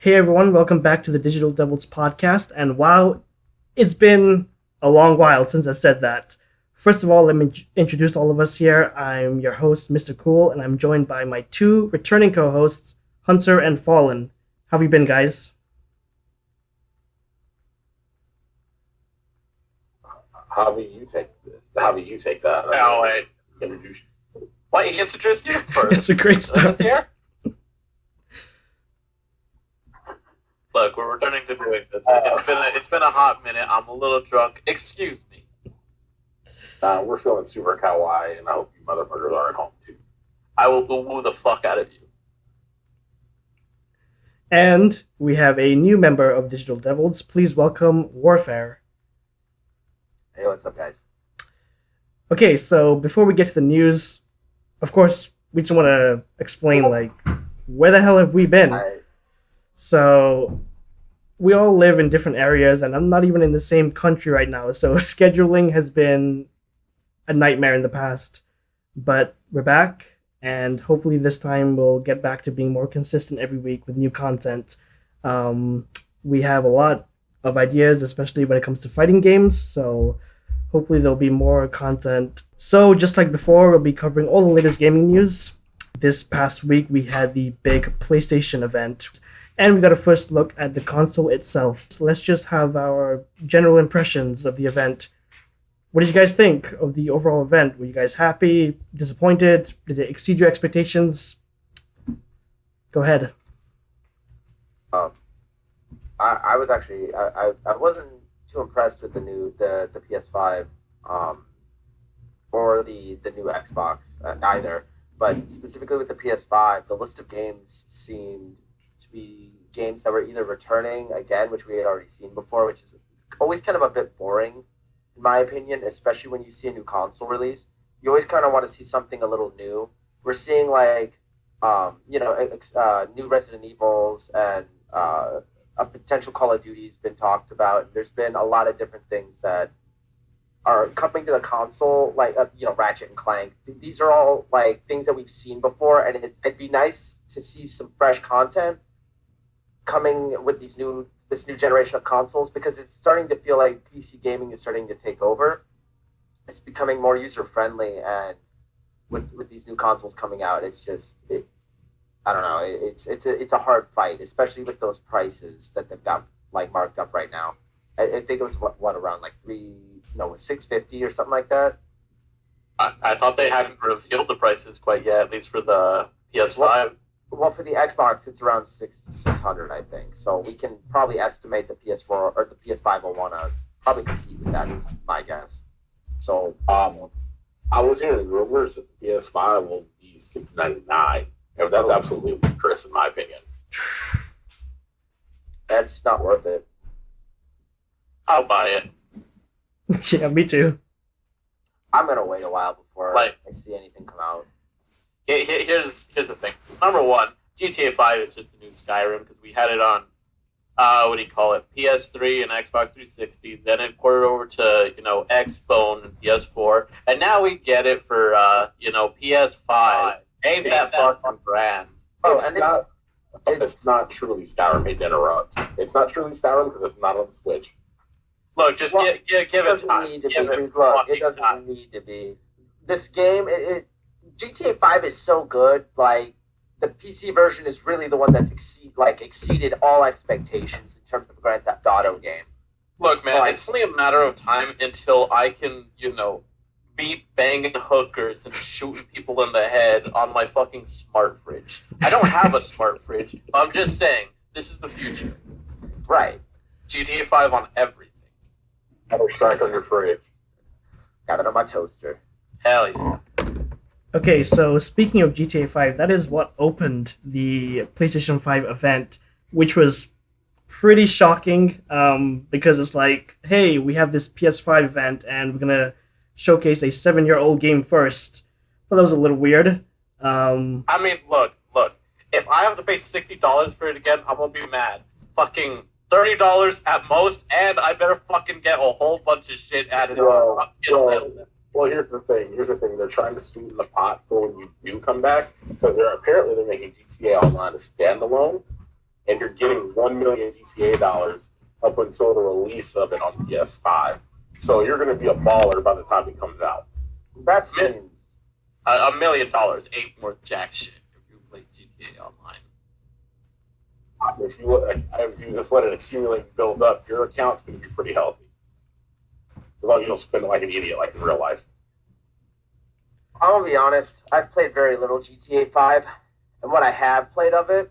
Hey everyone, welcome back to the Digital Devils podcast. And wow, it's been a long while since I've said that. First of all, let me introduce all of us here. I'm your host, Mr. Cool, and I'm joined by my two returning co hosts, Hunter and Fallen. How have you been, guys? How do you take that? Oh, wait. Introduce. Why you introduce you first? It's a great start. Here? Look, we're returning to doing this. It's been a hot minute. I'm a little drunk. Excuse me. We're feeling super kawaii, and I hope you motherfuckers are at home too. I will boo the fuck out of you. And we have a new member of Digital Devils. Please welcome Warfare. Hey, what's up, guys? Okay, so before we get to the news, of course, we just want to explain, where the hell have we been? So, we all live in different areas, and I'm not even in the same country right now, so scheduling has been a nightmare in the past. But we're back, and hopefully this time we'll get back to being more consistent every week with new content. We have a lot of ideas, especially when it comes to fighting games, so hopefully there'll be more content. So, just like before, we'll be covering all the latest gaming news. This past week, we had the big PlayStation event. And we got a first look at the console itself. So let's just have our general impressions of the event. What did you guys think of the overall event? Were you guys happy, disappointed? Did it exceed your expectations? Go ahead. I was actually I wasn't too impressed with the PS5 or the new Xbox either, but specifically with the PS5, the list of games seemed to be games that were either returning again, which we had already seen before, which is always kind of a bit boring in my opinion, especially when you see a new console release. You always kind of want to see something a little new. We're seeing new Resident Evils and a potential Call of Duty has been talked about. There's been a lot of different things that are coming to the console, Ratchet and Clank. These are all like things that we've seen before, and it'd be nice to see some fresh content coming with this new generation of consoles, because it's starting to feel like PC gaming is starting to take over. It's becoming more user friendly, and with these new consoles coming out, I don't know. It's a hard fight, especially with those prices that they've got marked up right now. I think it was around $650 or something like that. I thought they hadn't revealed the prices quite yet, at least for the PS5. Well, for the Xbox, it's around 600, I think. So we can probably estimate the PS4 or the PS5 will want to probably compete with that, is my guess. So, I was hearing rumors that the PS5 will be $699, and that's absolutely ludicrous in my opinion. That's not worth it. I'll buy it. Yeah, me too. I'm gonna wait a while before I see anything come out. Here's the thing. Number one, GTA 5 is just a new Skyrim, because we had it on, PS3 and Xbox 360. Then it ported over to, Xbone and PS4. And now we get it for, PS5. Ain't that fucking grand? It's not truly Skyrim, hate to interrupt. It's not truly Skyrim because it's not on the Switch. Look, just give it time. It doesn't need to be. This game, GTA 5 is so good. Like, the PC version is really the one that's exceeded all expectations in terms of a Grand Theft Auto game. Look, man, it's only a matter of time until I can, be banging hookers and shooting people in the head on my fucking smart fridge. I don't have a smart fridge. I'm just saying, this is the future. Right. GTA 5 on everything. Counter-Strike on your fridge. Got it on my toaster. Hell yeah. Okay, so speaking of GTA 5, that is what opened the PlayStation 5 event, which was pretty shocking, because it's like, hey, we have this PS5 event, and we're going to showcase a 7-year-old game first. But that was a little weird. I mean, look, if I have to pay $60 for it again, I'm going to be mad. Fucking $30 at most, and I better fucking get a whole bunch of shit added on. Well, here's the thing. They're trying to sweeten the pot for when you do come back, because they're making GTA Online a standalone, and you're getting 1 million GTA dollars up until the release of it on PS5. So you're going to be a baller by the time it comes out. That seems $1 million ain't worth jack shit if you play GTA Online. If you just let it accumulate and build up, your account's going to be pretty healthy. As long as you don't spend it like an idiot, like in real life. I'm gonna be honest. I've played very little GTA 5, and what I have played of it,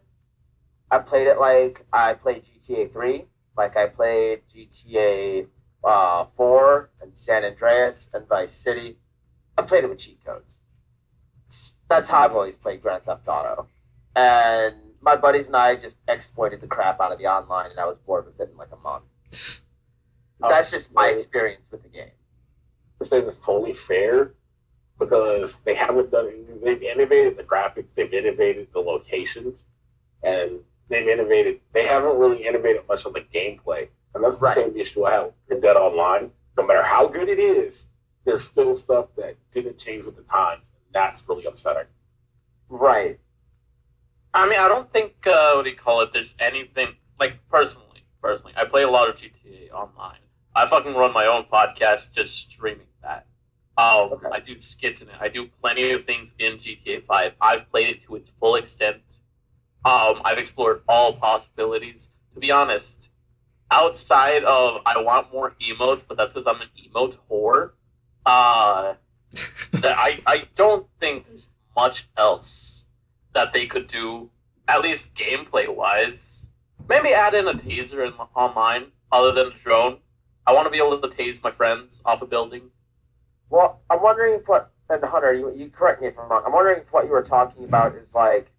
I played it like I played GTA 3, like I played GTA 4 and San Andreas and Vice City. I played it with cheat codes. That's how I've always played Grand Theft Auto. And my buddies and I just exploited the crap out of the online, and I was bored with it in like a month. That's just my experience with the game. To say that's totally fair, because they haven't done it. They've innovated the graphics, they've innovated the locations, and they haven't really innovated much on the gameplay. And that's the same issue I have with Dead Online. No matter how good it is, there's still stuff that didn't change with the times, and that's really upsetting. Right. I mean, I don't think, there's anything, like, personally, I play a lot of GTA Online. I fucking run my own podcast just streaming that. I do skits in it. I do plenty of things in GTA 5. I've played it to its full extent. I've explored all possibilities. To be honest, outside of I want more emotes, but that's because I'm an emote whore, I don't think there's much else that they could do, at least gameplay-wise. Maybe add in a taser on mine, other than a drone. I want to be able to tase my friends off a building. Well, I'm wondering if and Hunter, you correct me if I'm wrong, I'm wondering if what you were talking about is like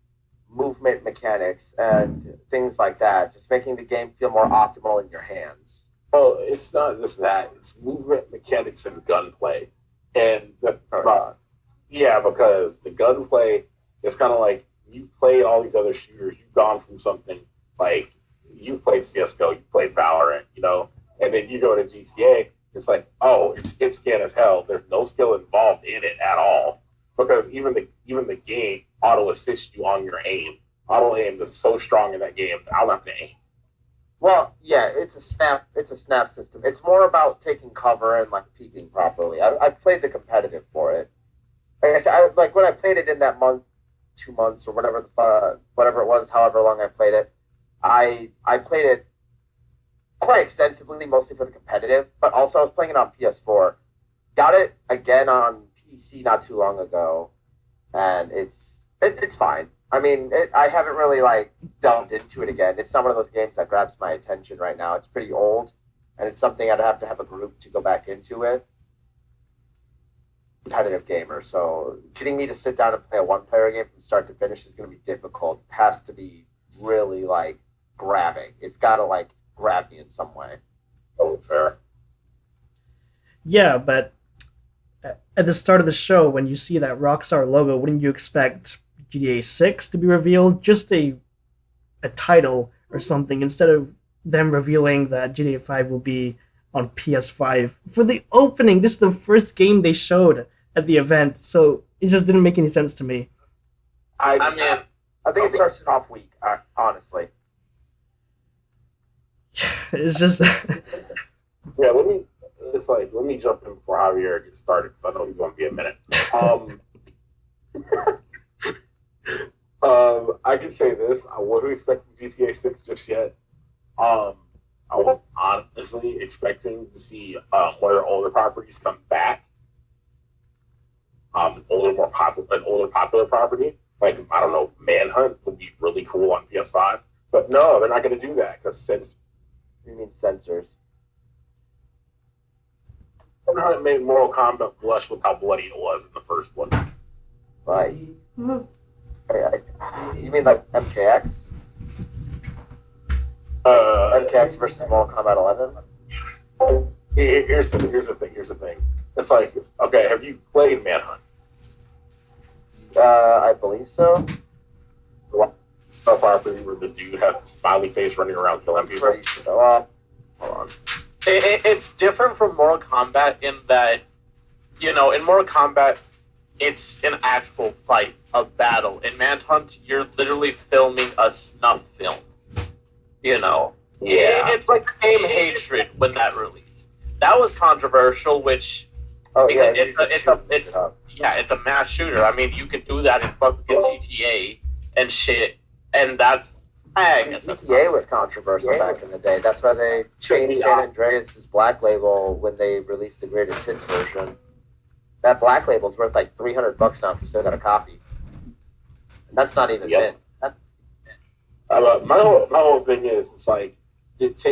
movement mechanics and things like that, just making the game feel more optimal in your hands. Well, it's not just that. It's movement mechanics and gunplay. And because the gunplay is kind of like, you played all these other shooters, you've gone from something like, you played CSGO, you played Valorant, and then you go to GTA, it's like, oh, it's hit scan as hell. There's no skill involved in it at all. Because even the game auto assists you on your aim. Auto aim is so strong in that game that I don't have to aim. Well, yeah, it's a snap system. It's more about taking cover and like peeking properly. I played the competitive for it. Like I said, when I played it in that month, 2 months, or whatever it was, however long I played it, I played it quite extensively, mostly for the competitive, but also I was playing it on PS4. Got it again on PC not too long ago, and it's fine. I mean, I haven't really delved into it again. It's not one of those games that grabs my attention right now. It's pretty old, and it's something I'd have to have a group to go back into it. Competitive gamer, so getting me to sit down and play a one-player game from start to finish is going to be difficult. It has to be really grabbing. It's got to grab me in some way. Oh, fair. Yeah, but at the start of the show, when you see that Rockstar logo, wouldn't you expect GTA 6 to be revealed? Just a title or something, instead of them revealing that GTA 5 will be on PS5 for the opening. This is the first game they showed at the event, so it just didn't make any sense to me. I think it starts off weak, honestly. It's just yeah. Let me jump in before Javier gets started, because I know he's going to be a minute. I can say this: I wasn't expecting GTA 6 just yet. I was honestly expecting to see one of their older properties come back. Older popular property, I don't know, Manhunt would be really cool on PS5. But no, they're not going to do that, because since you mean censors. Manhunt made Mortal Kombat blush with how bloody it was in the first one. Right. You mean MKX? MKX versus Mortal Kombat 11? Here's the thing. It's like, okay, have you played Manhunt? I believe so. The property where the dude has a smiley face running around killing people. Hold on. It's different from Mortal Kombat in that, in Mortal Kombat, it's an actual fight, a battle. In Manhunt, you're literally filming a snuff film. You know, Yeah. it's like game hatred when that released. That was controversial, which Oh because yeah, it's a mass shooter. I mean, you could do that in fucking GTA and shit, and that's I guess that's GTA was controversial back in the day. That's why they changed San Andreas' Black Label when they released the Greatest Hits version. That Black Label's worth like $300 now if you still got a copy. And that's not even mint. My whole thing is, it's like, if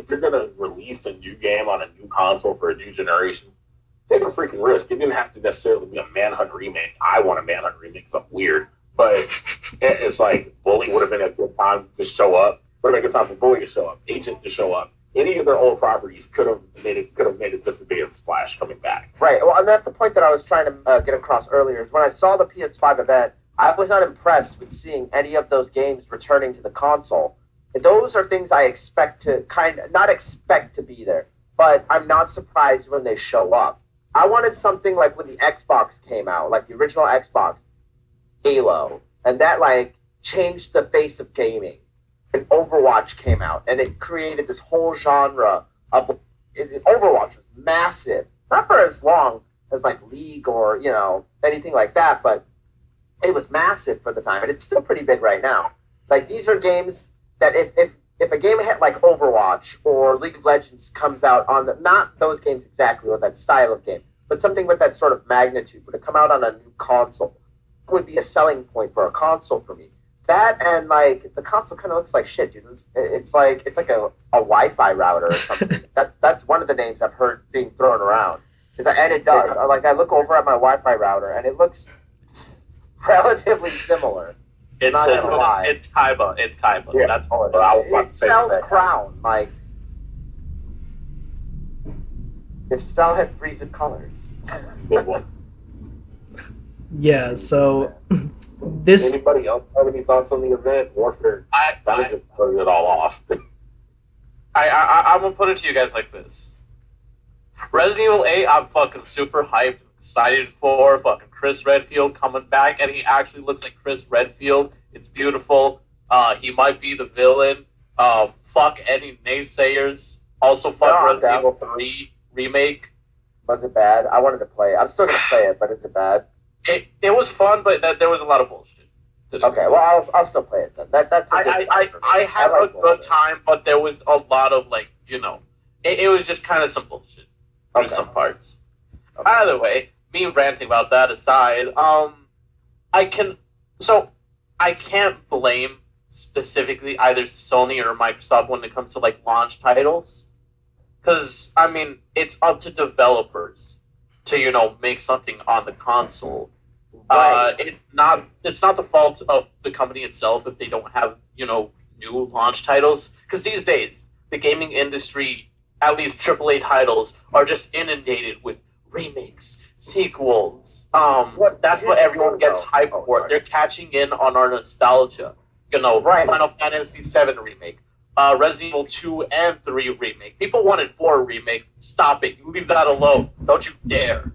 you're gonna release a new game on a new console for a new generation, take a freaking risk. It didn't have to necessarily be a Manhunt remake. I want a Manhunt remake because I'm weird, but it's like Bully would have been a good time to show up. Would have been a good time for Bully to show up, Agent to show up. Any of their old properties could have made it just as big as Splash coming back. Right. Well, and that's the point that I was trying to get across earlier. Is when I saw the PS5 event, I was not impressed with seeing any of those games returning to the console. Those are things I expect to not expect to be there, but I'm not surprised when they show up. I wanted something like when the Xbox came out, like the original Xbox, Halo, and that like changed the face of gaming. And Overwatch came out, and it created this whole genre of. Overwatch was massive, not for as long as like League or anything like that, but it was massive for the time, and it's still pretty big right now. Like these are games that if a game like Overwatch or League of Legends comes out on not those games exactly or that style of game, but something with that sort of magnitude, would it come out on a new console, would be a selling point for a console for me. That and like the console kind of looks like shit, dude. It's like a Wi-Fi router or something. that's one of the names I've heard being thrown around. And it does. Like I look over at my Wi-Fi router and it looks relatively similar. It's Kaiba. It's Kaiba. Yeah. That's all it sells Crown. Like if Cell had freezing colors. Good one. Yeah. So this. Anybody else have any thoughts on the event? Warfare. I just put it all off. I'm gonna put it to you guys like this. Resident Evil 8, I'm fucking super hyped, excited for fucking Chris Redfield coming back, and he actually looks like Chris Redfield. It's beautiful. He might be the villain. Fuck any naysayers. Also, fuck Resident Evil 3 remake. Was it bad? I wanted to play it. I'm still gonna play it, but is it bad? It was fun, but there was a lot of bullshit. Okay, well, I'll still play it then. That's a good I had a good time, but there was a lot of it was just kind of some bullshit through some parts. Okay. Either way, me ranting about that aside, I can't blame specifically either Sony or Microsoft when it comes to launch titles, because I mean it's up to developers to make something on the console. Right. It's not the fault of the company itself if they don't have new launch titles, because these days the gaming industry, at least AAA titles, are just inundated with remakes, sequels. That's what everyone gets hyped for. They're catching in on our nostalgia. Right. Final Fantasy VII remake, Resident Evil 2 and 3 remake. People wanted 4 remake. Stop it. You leave that alone. Don't you dare.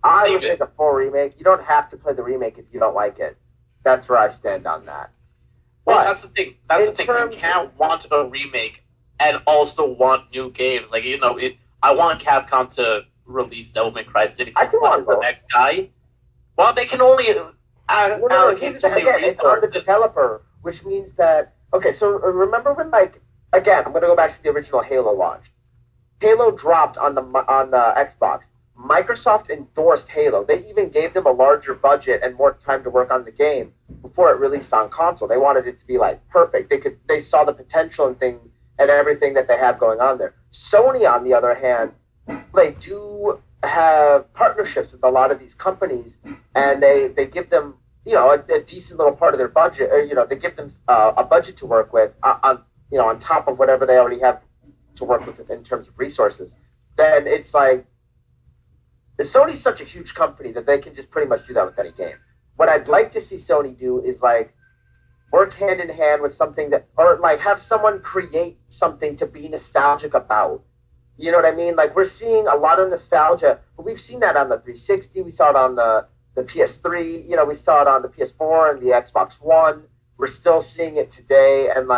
I would take a 4 remake. You don't have to play the remake if you don't like it. That's where I stand on that. Well, that's the thing. You can't want a remake and also want new games. I want Capcom to release Devil May Cry 6 as much as the next guy. Well, they can only allocate so many resources. It's on the developer, which means that... Okay, so remember when, again, I'm going to go back to the original Halo launch. Halo dropped on the Xbox. Microsoft endorsed Halo. They even gave them a larger budget and more time to work on the game before it released on console. They wanted it to be perfect. They saw the potential and everything that they have going on there. Sony, on the other hand, they do have partnerships with a lot of these companies, and they give them a decent little part of their budget, or they give them a budget to work with on top of whatever they already have to work with in terms of resources. Then it's Sony's such a huge company that they can just pretty much do that with any game. What I'd like to see Sony do is work hand in hand with something or have someone create something to be nostalgic about. You know what I mean? We're seeing a lot of nostalgia. We've seen that on the 360. We saw it on the PS3. We saw it on the PS4 and the Xbox One. We're still seeing it today. And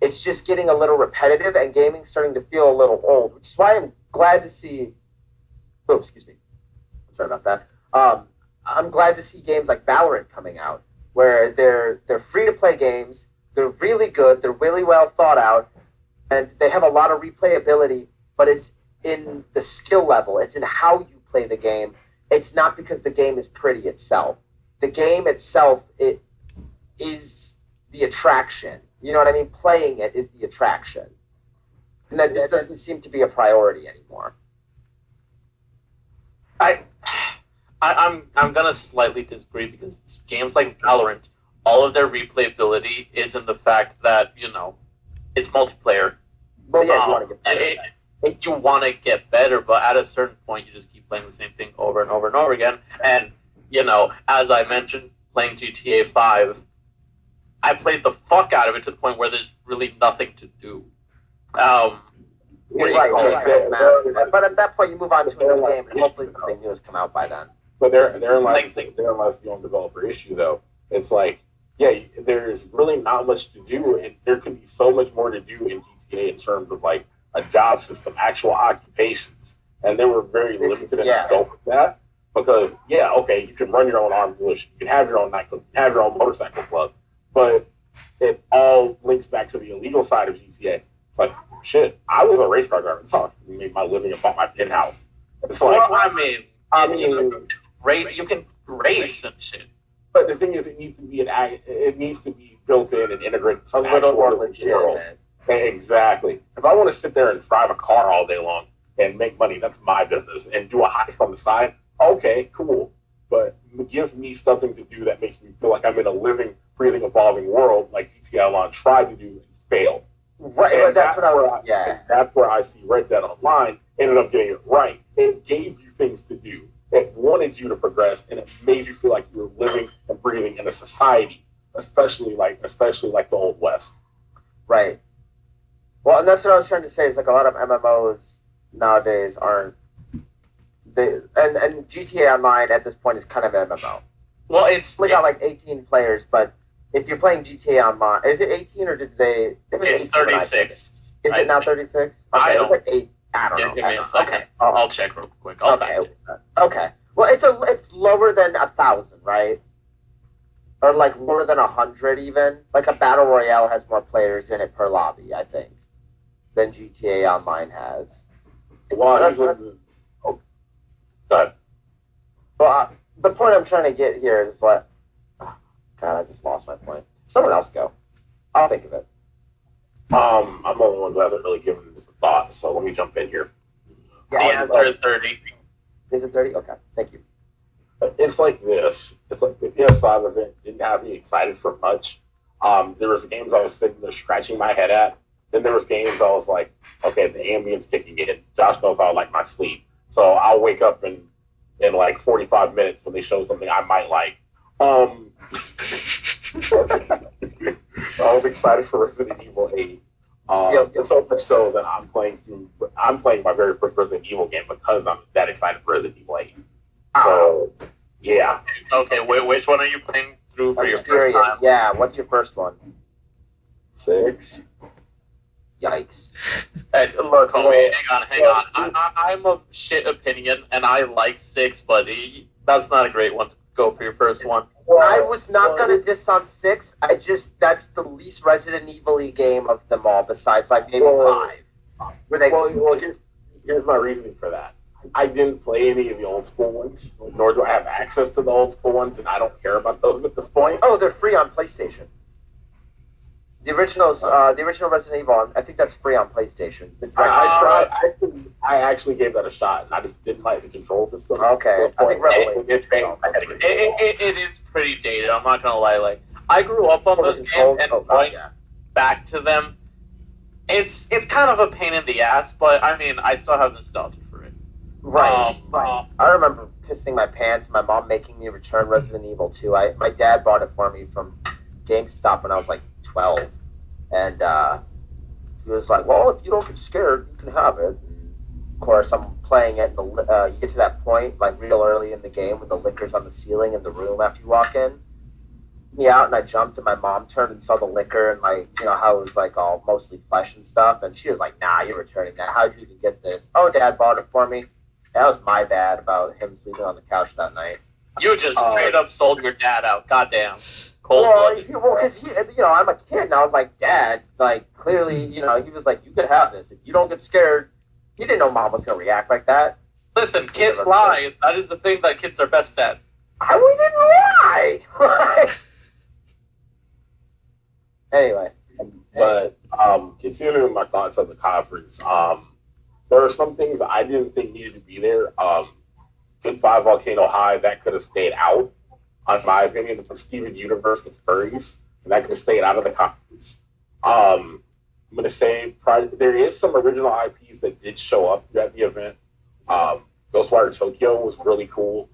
it's just getting a little repetitive, and gaming's starting to feel a little old, which is why I'm glad to see. Oh, excuse me. Sorry about that. I'm glad to see games like Valorant coming out, where they're free to play games. They're really good. They're really well thought out, and they have a lot of replayability. But it's in the skill level. It's in how you play the game. It's not because the game is pretty itself. The game itself, it is the attraction. You know what I mean? Playing it is the attraction, and that doesn't seem to be a priority anymore. I'm gonna slightly disagree because games like Valorant, all of their replayability is in the fact that it's multiplayer. Well, yeah, you want to get better. You want to get better, but at a certain point, you just keep playing the same thing over and over and over again. And as I mentioned, playing GTA 5, I played the fuck out of it to the point where there's really nothing to do. Right. But at that point, you move on to a new game, and hopefully something new has come out by then. But therein lies the own developer issue, though. It's like, yeah, there's really not much to do, and there can be so much more to do in GTA in terms of like a job system, actual occupations, and they were very limited in scope of that. Because you can run your own armed dealership, you can have your own nightclub, you can have your own motorcycle club, but it all links back to the illegal side of GTA. Like, shit, I was a race car driver. That's how I made my living and bought my penthouse. It's like, you can race and shit. But the thing is, it needs to be built in and integrated with some actual world. Exactly. If I want to sit there and drive a car all day long and make money, that's my business. And do a heist on the side, okay, cool. But give me something to do that makes me feel like I'm in a living, breathing, evolving world like GTA Online tried to do and failed. Right, and that's where I see Red Dead Online ended up getting it right. It gave you things to do. It wanted you to progress, and it made you feel like you were living and breathing in a society, especially like the Old West. Right. Well, and that's what I was trying to say. Is like a lot of MMOs nowadays aren't. And GTA Online at this point is kind of an MMO. Well, it's got like 18 players, but if you're playing GTA Online, is it 18 or did they? It's 36. Is it now 36? Okay, I don't. Like 8. I don't know. Give me a second. Okay. I'll check real quick. Okay. Well, it's lower than 1,000, right? Or like lower than 100 even. Like a battle royale has more players in it per lobby, I think, than GTA Online has. Well, go ahead. Well, the point I'm trying to get here is like, God, I just lost my point. Someone else go. I'll think of it. I'm the only one who hasn't really given this a thought, so let me jump in here. The answer is 30. Is it 30? Okay, thank you. It's like this. It's like the PS5 event didn't have me excited for much. There was games I was sitting there scratching my head at. Then there was games I was like, okay, the ambience kicking in. Josh knows how I like my sleep. So I'll wake up in like 45 minutes when they show something I might like. I was excited for Resident Evil 8. So much so that I'm playing my very first Resident Evil game because I'm that excited for Resident Evil 8. So, yeah. Okay, which one are you playing through for your first time? Yeah, what's your first one? 6. Yikes. Hey, look, homie, hang on. I'm of shit opinion, and I like 6, but that's not a great one to go for your first one. I was not going to diss on 6. That's the least Resident Evil-y game of them all, besides like maybe 5. Here's my reasoning for that. I didn't play any of the old school ones, nor do I have access to the old school ones, and I don't care about those at this point. Oh, they're free on PlayStation. The original Resident Evil, I think that's free on PlayStation. I actually gave that a shot, and I just didn't like the control system. Okay, I think it is pretty dated. I'm not gonna lie. Like, I grew up on those games, and going back to them, it's kind of a pain in the ass. But I mean, I still have nostalgia for it. Right. I remember pissing my pants. My mom making me return Resident Evil 2. My dad bought it for me from GameStop when I was like 12. And he was like, well, if you don't get scared, you can have it. And of course, I'm playing it, and you get to that point, like real early in the game, with the liquors on the ceiling in the room after you walk in. me out, and I jumped, and my mom turned and saw the liquor and like how it was like all mostly flesh and stuff, and she was like, "Nah, you're returning that. How'd you even get this?" "Oh, Dad bought it for me." That was my bad about him sleeping on the couch that night. You just straight up sold your dad out. Goddamn. Cold Well, blood. because I'm a kid, and I was like, "Dad, like clearly, he was like, you could have this if you don't get scared." He didn't know Mom was gonna react like that. Listen, kids lie. That is the thing that kids are best at. We didn't lie. Anyway, But considering my thoughts of the conference, there are some things I didn't think needed to be there. Goodbye Volcano High, that could have stayed out. In my opinion, the Steven Universe with furries, and that could have stayed out of the conference. I'm gonna say there is some original IPs that did show up at the event. Ghostwire Tokyo was really cool.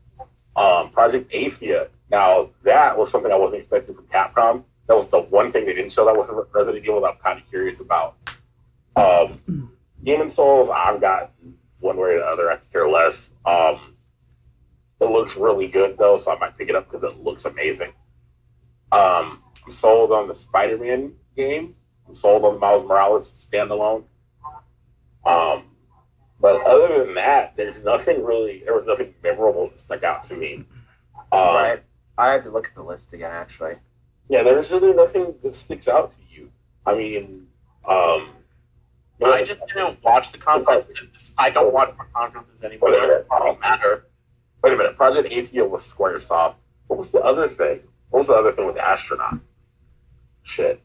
Project Athia. Now that was something I wasn't expecting from Capcom. That was the one thing they didn't show that was Resident Evil that I'm kind of curious about. Demon Souls, I've got one way or the other. I could care less. It looks really good though, so I might pick it up because it looks amazing. I'm sold on the Spider-Man game. I'm sold on the Miles Morales standalone. But other than that, there was nothing memorable that stuck out to me. Right. I had to look at the list again, actually. Yeah, there's really nothing that sticks out to you. I mean, I just didn't watch the conference. I don't watch conferences anymore. It don't matter. Wait a minute. Project Athia was Squaresoft. What was the other thing? What was the other thing with the astronaut? Shit.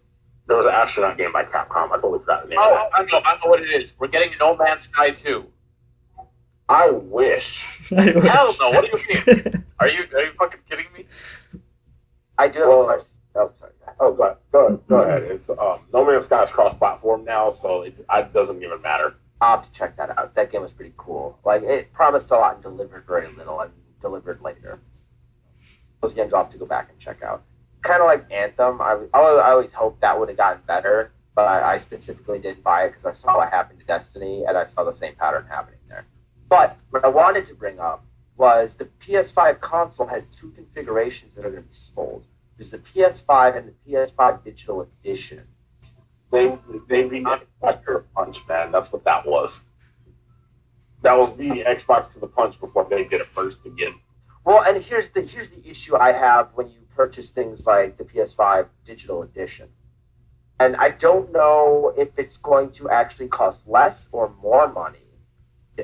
There was an astronaut game by Capcom. I totally forgot the name of that. I know what it is. We're getting No Man's Sky 2. I wish. Hell no. What do you mean? Are you fucking kidding me? I do have a question. Oh, sorry. Oh, go ahead. It's No Man's Sky is cross-platform now, so it doesn't even matter. I'll have to check that out. That game was pretty cool. Like, it promised a lot and delivered very little, and delivered later. Those games I'll have to go back and check out. Kind of like Anthem. I always hoped that would have gotten better, but I specifically didn't buy it because I saw what happened to Destiny, and I saw the same pattern happening there. But what I wanted to bring up was the PS5 console has two configurations that are going to be sold. There's the PS5 and the PS5 Digital Edition. They beat Xbox to the punch, man. That's what that was. That was beating Xbox to the punch before they did it first again. Well, and here's the issue I have when you purchase things like the PS5 Digital Edition. And I don't know if it's going to actually cost less or more money.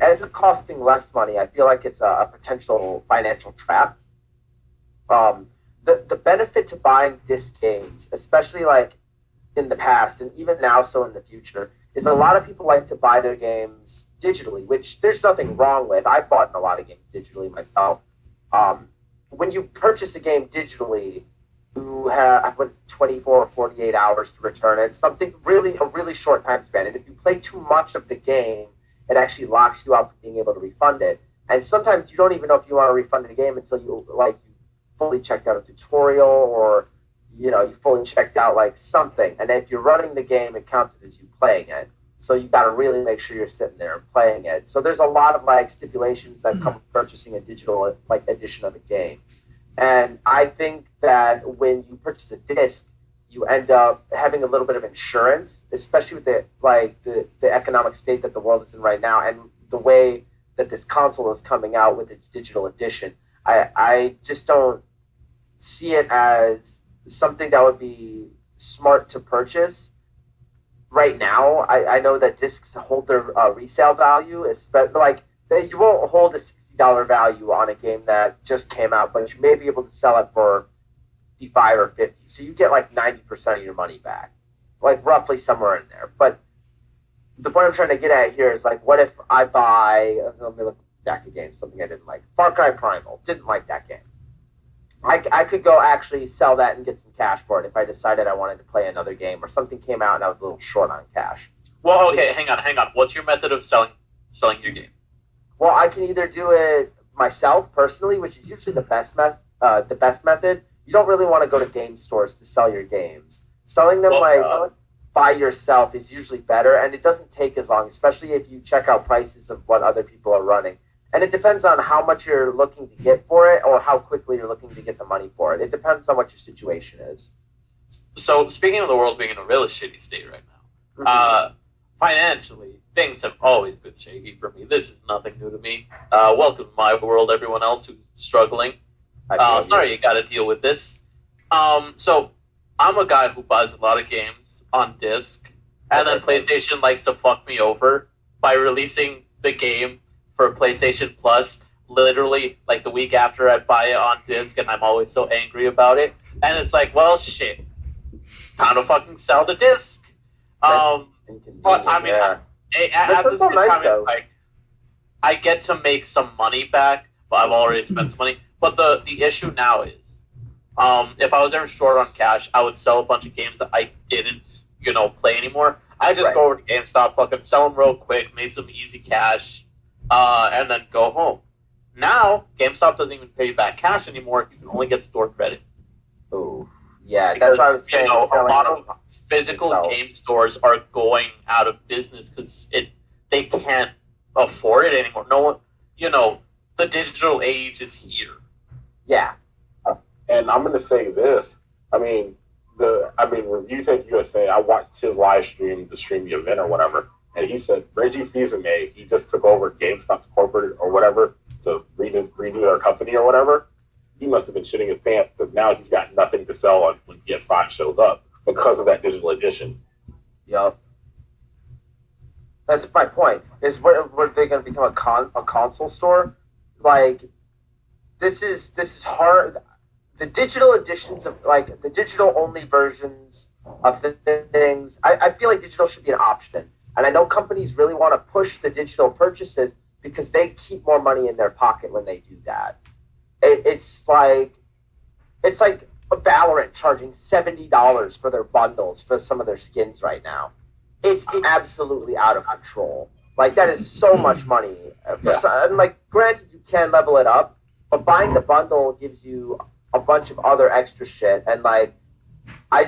As it costing less money, I feel like it's a potential financial trap. The benefit to buying disc games, especially like in the past and even now so in the future, is a lot of people like to buy their games digitally, which there's nothing wrong with. I've bought a lot of games digitally myself. When you purchase a game digitally, you have 24 or 48 hours to return it. A really short time span. And if you play too much of the game, it actually locks you out from being able to refund it. And sometimes you don't even know if you want to refund the game until you fully checked out a tutorial or you fully checked out like something. And if you're running the game, it counts as you playing it. So you got to really make sure you're sitting there and playing it. So there's a lot of like stipulations that come with purchasing a digital like edition of a game. And I think that when you purchase a disc, you end up having a little bit of insurance, especially with the economic state that the world is in right now, and the way that this console is coming out with its digital edition. I just don't see it as something that would be smart to purchase right now. I know that discs hold their resale value, but you won't hold a $60 value on a game that just came out, but you may be able to sell it for 55 or 50. So you get like 90% of your money back, like roughly somewhere in there. But the point I'm trying to get at here is like, what if I buy, let me look at the stack of games, something I didn't like. Far Cry Primal, didn't like that game. I could go actually sell that and get some cash for it if I decided I wanted to play another game or something came out and I was a little short on cash. Well, okay, hang on. What's your method of selling your game? Well, I can either do it myself personally, which is usually the best method. You don't really want to go to game stores to sell your games. Selling them by yourself is usually better, and it doesn't take as long, especially if you check out prices of what other people are running. And it depends on how much you're looking to get for it or how quickly you're looking to get the money for it. It depends on what your situation is. So, speaking of the world being in a really shitty state right now, financially, things have always been shaky for me. This is nothing new to me. Welcome to my world, everyone else who's struggling. Sorry you got to deal with this. So, I'm a guy who buys a lot of games on disc, and then PlayStation likes to fuck me over by releasing the game for PlayStation Plus literally like the week after I buy it on disc, and I'm always so angry about it. And it's like, well, shit, time to fucking sell the disc. But I mean, at the same time, like, I get to make some money back, but I've already spent some money. But the issue now is, if I was ever short on cash, I would sell a bunch of games that I didn't, play anymore. I just go over to GameStop, fucking sell them real quick, make some easy cash, and then go home. Now, GameStop doesn't even pay you back cash anymore. You can only get store credit. Oh, yeah, because, that's what I was saying. A lot of physical game stores are going out of business because they can't afford it anymore. No one, the digital age is here. Yeah. And I'm going to say this. Review Tech USA, I watched his live stream to stream the event or whatever, and he said Reggie Fils-Aimé, he just took over GameStop's corporate or whatever to redo their company or whatever. He must have been shitting his pants because now he's got nothing to sell on when PS5 shows up because of that digital edition. Yup. That's my point. Is were they going to become a console store? Like, this is hard. The digital editions of, like, the digital only versions of the things, I feel like digital should be an option. And I know companies really want to push the digital purchases because they keep more money in their pocket when they do that. It's like a Valorant charging $70 for their bundles for some of their skins right now. It's absolutely out of control. Like, that is so much money. Granted, you can level it up, but buying the bundle gives you a bunch of other extra shit. And, like, I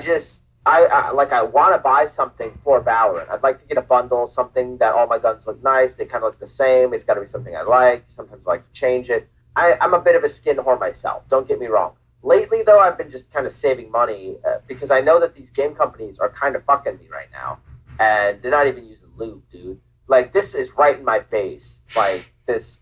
want to buy something for Valorant. I'd like to get a bundle, something that all my guns look nice. They kind of look the same. It's got to be something I like. Sometimes I like to change it. I'm a bit of a skin whore myself. Don't get me wrong. Lately, though, I've been just kind of saving money because I know that these game companies are kind of fucking me right now. And they're not even using lube, dude. Like, this is right in my face. Like, this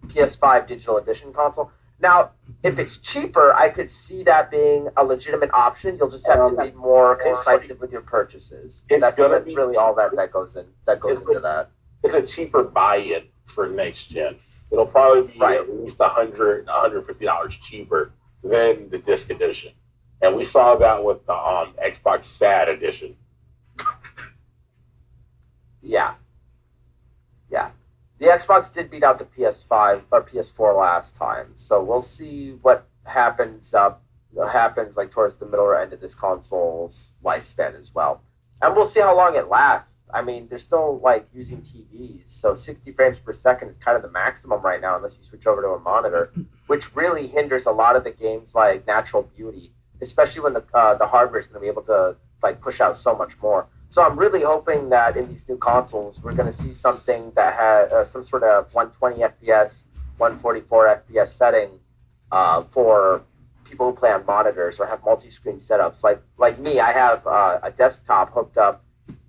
PS5 digital edition console. Now, if it's cheaper, I could see that being a legitimate option. You'll just have to be more concise with your purchases. That's really all that goes into that. It's a cheaper buy-in for next gen. It'll probably be at least $100, $150 cheaper than the disc edition, and we saw that with the Xbox SAD edition. Yeah. The Xbox did beat out the PS5 or PS4 last time, so we'll see what happens like towards the middle or end of this console's lifespan as well, and we'll see how long it lasts. I mean, they're still like using TVs, so 60 frames per second is kind of the maximum right now, unless you switch over to a monitor, which really hinders a lot of the games like Natural Beauty, especially when the hardware is going to be able to like push out so much more. So I'm really hoping that in these new consoles, we're going to see something that has some sort of 120 FPS, 144 FPS setting for people who play on monitors or have multi-screen setups. Like me, I have a desktop hooked up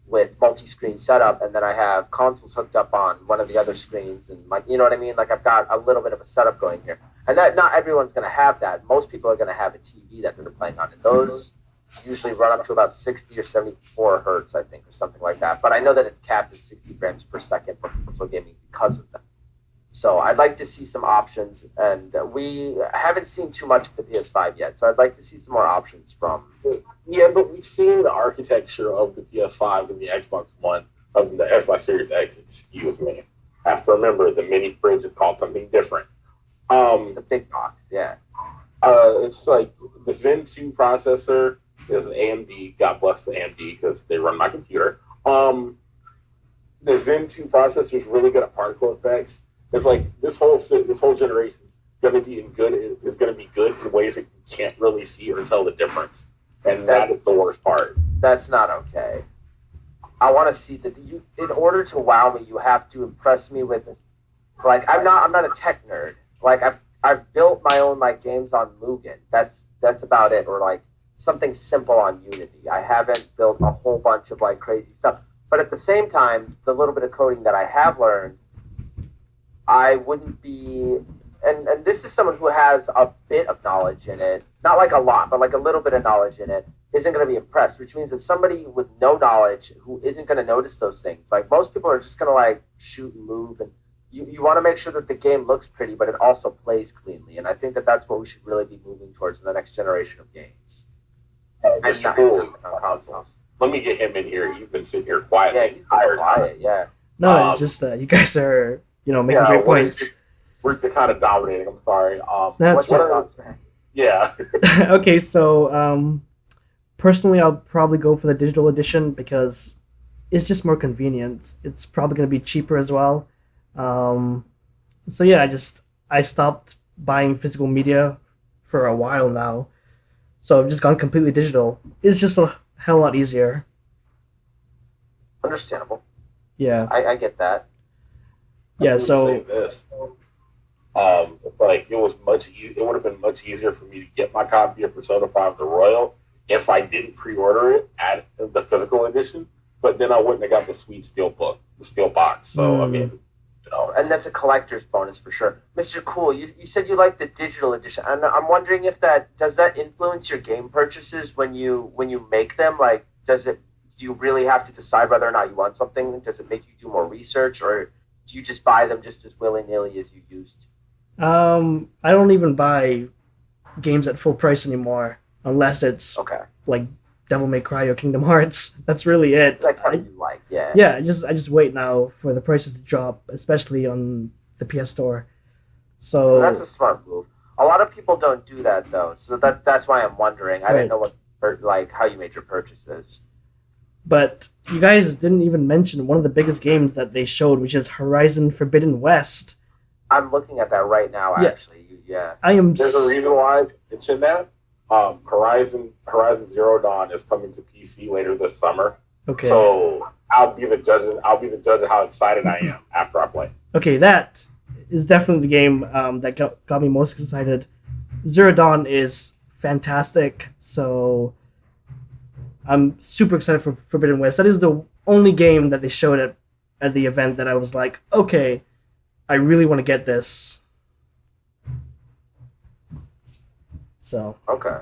with multi-screen setup, and then I have consoles hooked up on one of the other screens, and like, you know what I mean? Like, I've got a little bit of a setup going here, and that not everyone's going to have that. Most people are going to have a TV that they're playing on, and those usually run up to about 60 or 74 hertz, I think, or something like that. But I know that it's capped at 60 frames per second for console gaming because of that. So I'd like to see some options, and we haven't seen too much of the PS5 yet, so I'd like to see some more options from. Yeah, but we've seen the architecture of the PS5 and the Xbox One, of the Xbox Series X, excuse me. I have to remember, the mini fridge is called something different. The big box, yeah. It's like the Zen 2 processor is an AMD. God bless the AMD because they run my computer. The Zen 2 processor is really good at particle effects. It's like this whole generation is going to be good in ways that you can't really see or tell the difference, and that is the worst part. That's not okay. I want to see that in order to wow me, you have to impress me with Like I'm not a tech nerd. Like I've built my own like games on Mugen. That's about it. Or like something simple on Unity. I haven't built a whole bunch of like crazy stuff. But at the same time, the little bit of coding that I have learned, I wouldn't be. And this is someone who has a bit of knowledge in it, not like a lot, but like a little bit of knowledge in it, isn't going to be impressed, which means that somebody with no knowledge who isn't going to notice those things. Like most people are just going to like shoot and move, and you want to make sure that the game looks pretty, but it also plays cleanly. And I think that that's what we should really be moving towards in the next generation of games. Mr. Cool, consoles. Let me get him in here. He's been sitting here quietly. Yeah, he's been quiet. Yeah. No, it's just you guys are making great points. We're kind of dominating. I'm sorry. That's what thoughts, man? Yeah. Okay, so personally, I'll probably go for the digital edition because it's just more convenient. It's probably going to be cheaper as well. So yeah, I stopped buying physical media for a while now, so I've just gone completely digital. It's just a hell lot easier. Understandable. Yeah. I get that. Yeah. So. Say this. Like it was it would have been much easier for me to get my copy of Persona 5 The Royal if I didn't pre-order it at the physical edition, but then I wouldn't have got the sweet steel box. So I mean, and that's a collector's bonus for sure. Mr. Cool, you said you like the digital edition, and I'm wondering if does that influence your game purchases when you make them? Like, do you really have to decide whether or not you want something? Does it make you do more research, or do you just buy them just as willy-nilly as you used to? I don't even buy games at full price anymore unless it's like Devil May Cry or Kingdom Hearts. That's really it. Like something you like, yeah. Yeah, I just wait now for the prices to drop, especially on the PS Store. So that's a smart move. A lot of people don't do that though, so that's why I'm wondering. I didn't know how you made your purchases. But you guys didn't even mention one of the biggest games that they showed, which is Horizon Forbidden West. I'm looking at that right now, actually. Yeah. There's a reason why I mentioned that. Horizon Zero Dawn is coming to PC later this summer. Okay. So I'll be the judge of how excited I am after I play. Okay, that is definitely the game that got me most excited. Zero Dawn is fantastic, so I'm super excited for Forbidden West. That is the only game that they showed at the event that I was like, okay, I really want to get this. So. Okay.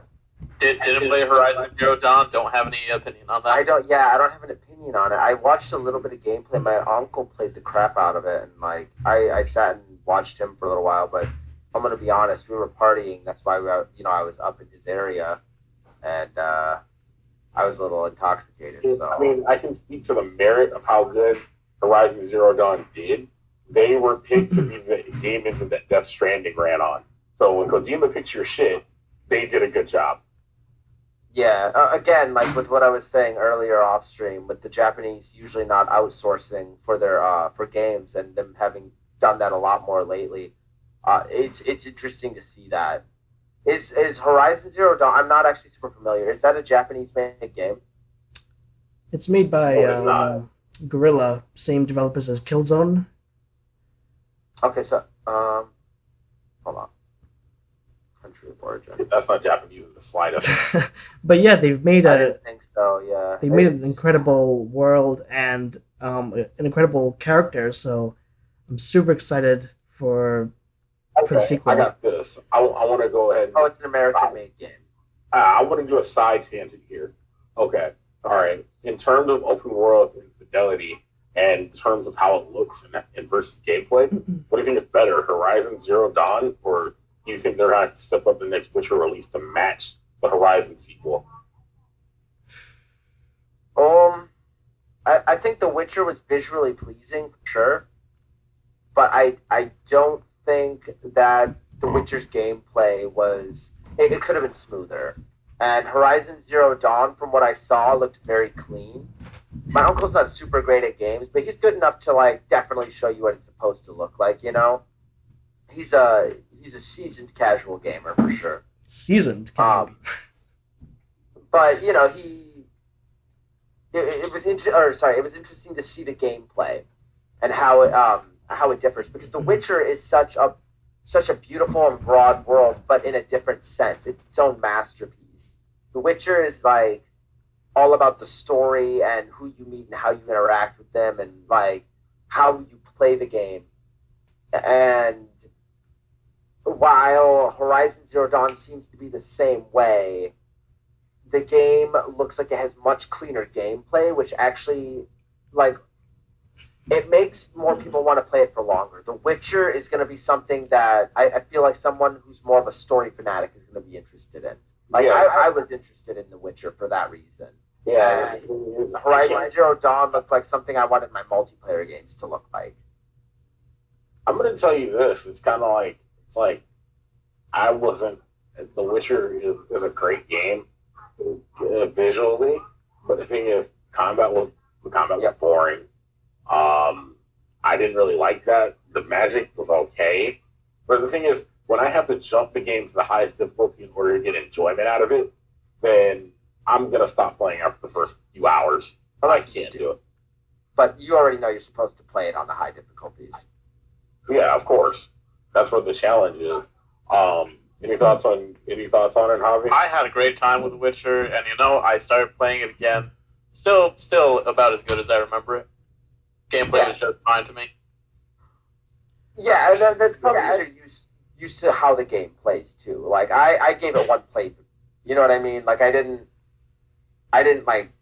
Didn't play Horizon Zero Dawn. Don't have any opinion on that. I don't have an opinion on it. I watched a little bit of gameplay. My uncle played the crap out of it, and like I sat and watched him for a little while. But I'm gonna be honest, we were partying. That's why I was up in his area, and I was a little intoxicated. So I mean, I can speak to the merit of how good Horizon Zero Dawn did. They were picked to be the game engine that Death Stranding ran on. So when Kojima picks your shit, they did a good job. Yeah, again, like with what I was saying earlier off stream, with the Japanese usually not outsourcing for their for games, and them having done that a lot more lately, it's interesting to see that. Is Horizon Zero Dawn? I'm not actually super familiar. Is that a Japanese-made game? It's made by Guerrilla, same developers as Killzone. Okay, so hold on. Country of origin. That's not Japanese in the slightest. But yeah, they've made I didn't think so. Yeah, they made an incredible world and an incredible character. So I'm super excited for the sequel. I got this. I want to go ahead. It's an American-made game. I want to do a side tangent here. Okay, all right. In terms of open world and fidelity, and in terms of how it looks in versus gameplay, what do you think is better, Horizon Zero Dawn, or do you think they're going to step up the next Witcher release to match the Horizon sequel? I think The Witcher was visually pleasing for sure, but I don't think that The Witcher's gameplay was. It could have been smoother. And Horizon Zero Dawn, from what I saw, looked very clean. My uncle's not super great at games, but he's good enough to like definitely show you what it's supposed to look like. You know, he's a seasoned casual gamer for sure. Seasoned. But you know, it was interesting to see the gameplay and how how it differs, because The Witcher is such a beautiful and broad world, but in a different sense. It's its own masterpiece. The Witcher is like all about the story and who you meet and how you interact with them and like how you play the game. And while Horizon Zero Dawn seems to be the same way, the game looks like it has much cleaner gameplay, which actually, like, it makes more people want to play it for longer. The Witcher is going to be something that I feel like someone who's more of a story fanatic is going to be interested in. Like, yeah, I was interested in The Witcher for that reason. Yeah, Horizon Zero Dawn looked like something I wanted my multiplayer games to look like. I'm going to tell you this. It's kind of like, it's like, I wasn't, The Witcher is a great game visually, but the thing is, combat was boring. I didn't really like that. The magic was okay, but the thing is, when I have to jump the game to the highest difficulty in order to get enjoyment out of it, then I'm gonna stop playing after the first few hours. I can't do it. But you already know you're supposed to play it on the high difficulties. Yeah, of course. That's what the challenge is. Any thoughts on it, Javi? I had a great time with The Witcher, and I started playing it again. Still about as good as I remember it. Gameplay was just fine to me. Yeah, that's probably you're used to how the game plays too. Like I gave it one playthrough. You know what I mean? Like I didn't like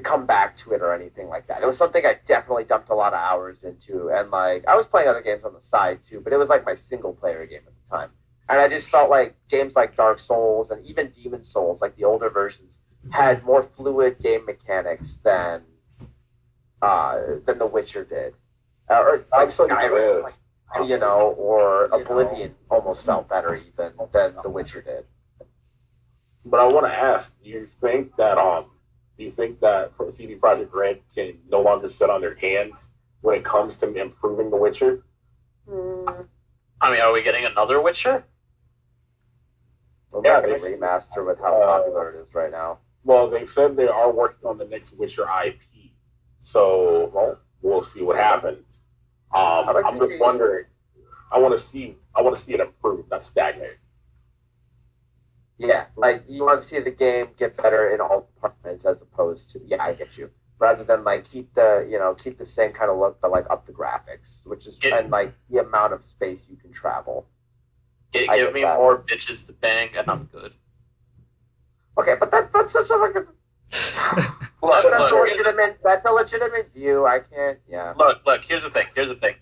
come back to it or anything like that. It was something I definitely dumped a lot of hours into, and like I was playing other games on the side too, but it was like my single player game at the time. And I just felt like games like Dark Souls and even Demon Souls, like the older versions, had more fluid game mechanics than The Witcher did, or like Skyrim, or Oblivion almost felt better even than The Witcher did. But I want to ask: Do you think that CD Projekt Red can no longer sit on their hands when it comes to improving The Witcher? I mean, are we getting another Witcher? We're not going to remaster with how popular it is right now. Well, they said they are working on the next Witcher IP, so we'll see what happens. I'm just wondering. I want to see it improve, not stagnate. Yeah, like you want to see the game get better in all departments as opposed to I get you. Rather than like keep the same kind of look but like up the graphics, which is and like the amount of space you can travel. Give me more bitches to bang and I'm good. Okay, but that's such like a that's a legitimate view. I can't. Yeah. Look. Here's the thing.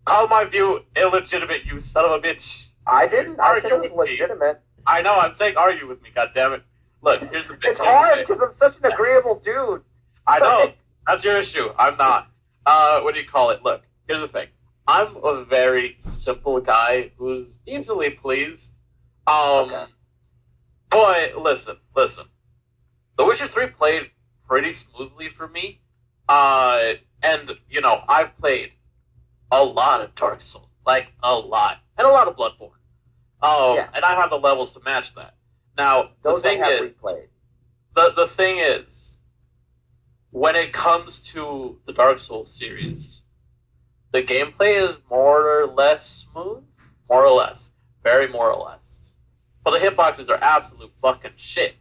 Call my view illegitimate, you son of a bitch. I didn't. I said it was legitimate. I know. I'm saying argue with me. God damn it. Look. Here's the bitch. It's hard because I'm such an agreeable dude. I know. That's your issue. I'm not. What do you call it? Look. Here's the thing. I'm a very simple guy who's easily pleased. Okay. But listen. The Witcher 3 played pretty smoothly for me. And, I've played a lot of Dark Souls. Like, a lot. And a lot of Bloodborne. And I have the levels to match that. Now, the thing is, when it comes to the Dark Souls series, the gameplay is more or less smooth. More or less. Very more or less. But the hitboxes are absolute fucking shit.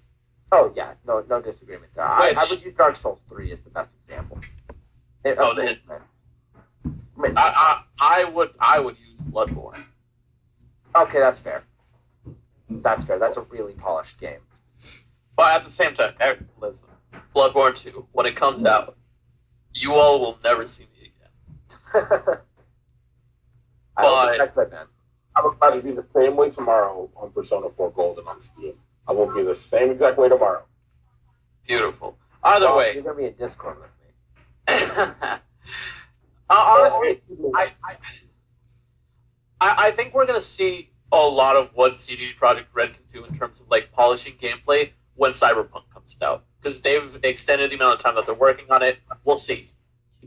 Oh, yeah. No disagreement there. I would use Dark Souls 3 as the best example. I would use Bloodborne. Okay, that's fair. That's a really polished game. But at the same time, listen, Bloodborne 2, when it comes out, you all will never see me again. I will probably be the same way tomorrow on Persona 4 Golden on Steam. I will be the same exact way tomorrow. Beautiful. Either way. You're going to be in Discord with me. Honestly, I think we're going to see a lot of what CD Projekt Red can do in terms of like polishing gameplay when Cyberpunk comes out. Because they've extended the amount of time that they're working on it. We'll see.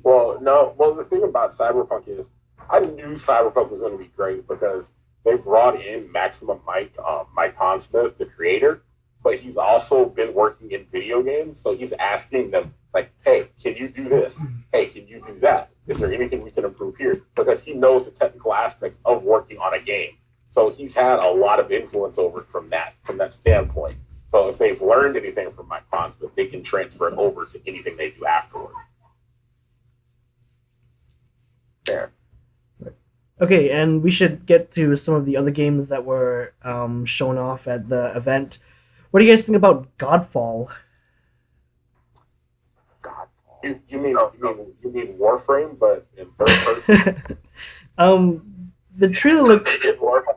Well, the thing about Cyberpunk is I knew Cyberpunk was going to be great because they brought in Maximum Mike Tom Smith, the creator, but he's also been working in video games, so he's asking them, like, hey, can you do this? Hey, can you do that? is there anything we can improve here? Because he knows the technical aspects of working on a game. So he's had a lot of influence over it from that standpoint. So if they've learned anything from Micron's, that they can transfer it over to anything they do afterward. Fair. Okay, and we should get to some of the other games that were shown off at the event. What do you guys think about Godfall? You mean Warframe, but in third person? The trailer looked.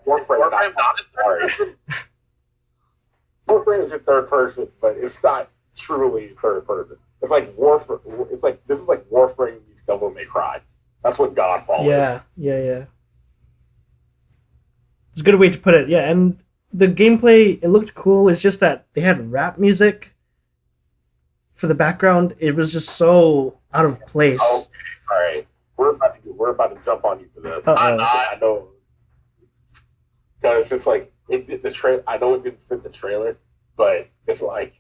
Warframe not in third person. Warframe is in third person, but it's not truly third person. It's like Warframe. It's like this is like Warframe meets Devil May Cry. That's what Godfall is. Yeah. It's a good way to put it. Yeah, and the gameplay, it looked cool. It's just that they had rap music for the background. It was just so out of place. Oh, all right. We're about to jump on you for this. I know. Because it's like it did the I know it didn't fit the trailer, but it's like,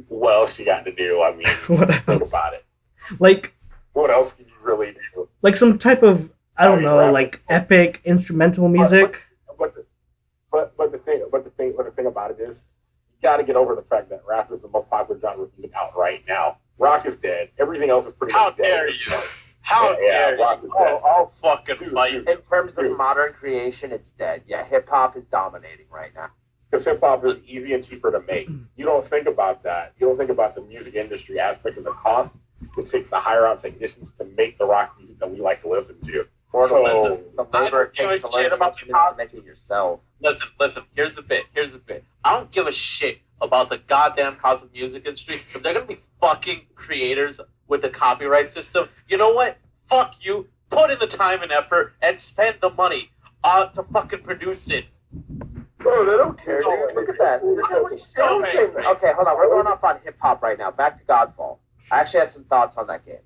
what else you got to do? I mean, think about it. Like, what else can you really do? Like some type of, I don't know, like epic instrumental music. But the thing about it is, you got to get over the fact that rap is the most popular genre of music out right now. Rock is dead. Everything else is pretty much dead. How dare you? How dare you? I'll fucking fight. In terms of modern creation, it's dead. Yeah, hip hop is dominating right now. Because hip hop is easy and cheaper to make. You don't think about that. You don't think about the music industry aspect of the cost. It takes the hire out technicians to make the rock music that we like to listen to. Or the labor it takes to learn about the cost. Make it yourself. Listen. Here's the bit. I don't give a shit about the goddamn cost of music industry. If they're gonna be fucking creators with the copyright system, you know what? Fuck you. Put in the time and effort and spend the money to fucking produce it. Bro, they don't care. Look at that. Okay, hold on. We're going off on hip hop right now. Back to Godfall. I actually had some thoughts on that game.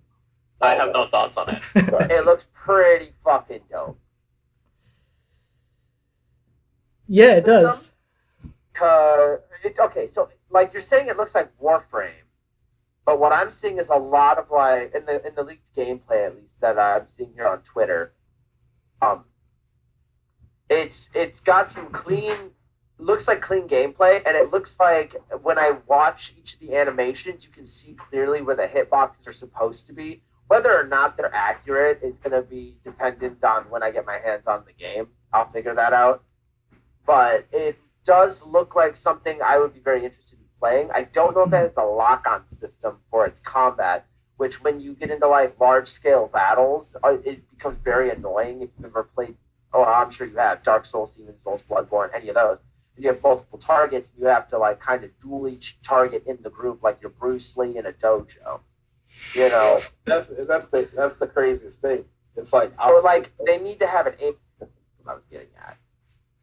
I have no thoughts on it. It looks pretty fucking dope. Yeah, it does. Okay, so like you're saying, it looks like Warframe, but what I'm seeing is a lot of like in the leaked gameplay, at least that I'm seeing here on Twitter. It's got some looks like clean gameplay, and it looks like when I watch each of the animations, you can see clearly where the hitboxes are supposed to be. Whether or not they're accurate is going to be dependent on when I get my hands on the game. I'll figure that out. But it does look like something I would be very interested in playing. I don't know if it has a lock-on system for its combat, which when you get into like large-scale battles, it becomes very annoying. If you've ever played, I'm sure you have, Dark Souls, Demon Souls, Bloodborne, any of those. You have multiple targets, and you have to like kind of duel each target in the group like you're Bruce Lee in a dojo. You know, that's the craziest thing. It's like they need to have an aim. I was getting at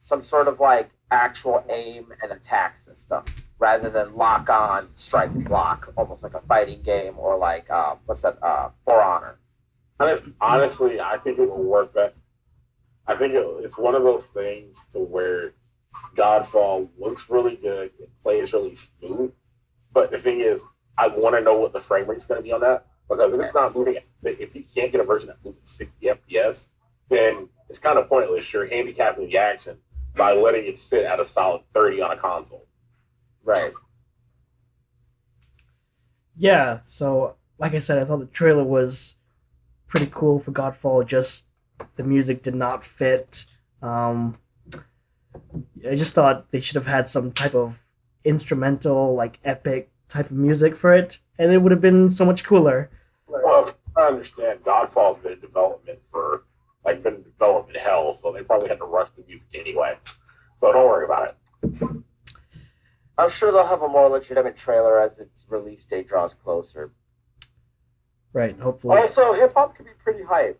some sort of like actual aim and attack system rather than lock on, strike and block, almost like a fighting game or like For Honor. Honestly, I think it will work better. I think it's one of those things to where Godfall looks really good, it plays really smooth, but the thing is, I want to know what the frame rate's going to be on that, because if it's not moving, if you can't get a version that moves at 60 FPS, then it's kind of pointless. You're handicapping the action by letting it sit at a solid 30 on a console. Right. Yeah, so like I said, I thought the trailer was pretty cool for Godfall, just the music did not fit. I just thought they should have had some type of instrumental, like epic type of music for it, and it would have been so much cooler. Well, I understand Godfall's been in development hell, so they probably had to rush the music anyway. So don't worry about it. I'm sure they'll have a more legitimate trailer as its release date draws closer. Right, hopefully. Also, hip hop can be pretty hype.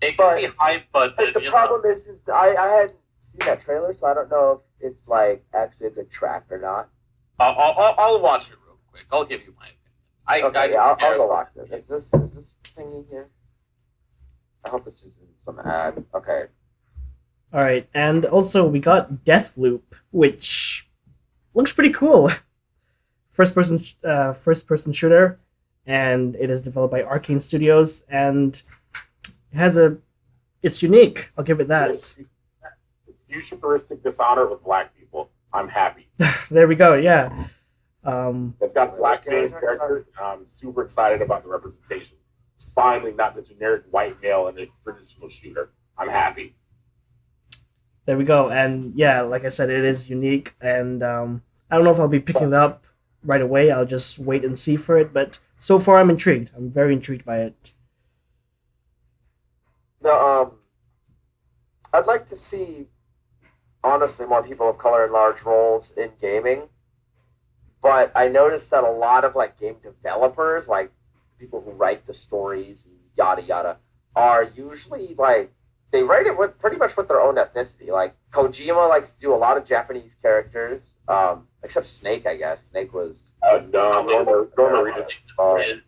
It can be hype, but the problem is I hadn't seen that trailer, so I don't know if it's like actually a good track or not. I'll watch it real quick. I'll give you my opinion. I'll go watch it. Is this thing in here? I hope this isn't some ad. Okay. All right, and also we got Deathloop, which looks pretty cool. First person shooter, and it is developed by Arcane Studios. And It's unique. I'll give it that. It's futuristic Dishonored with black people. I'm happy. There we go. Yeah. It's got black main characters. I'm super excited about the representation. Finally, not the generic white male in a traditional shooter. I'm happy. There we go. And yeah, like I said, it is unique. And I don't know if I'll be picking it up right away. I'll just wait and see for it. But so far, I'm intrigued. I'm very intrigued by it. The I'd like to see, honestly, more people of color in large roles in gaming. But I noticed that a lot of like game developers, like people who write the stories and yada yada, are usually like they write it with pretty much with their own ethnicity. Like Kojima likes to do a lot of Japanese characters, except Snake, I guess. Snake was Norma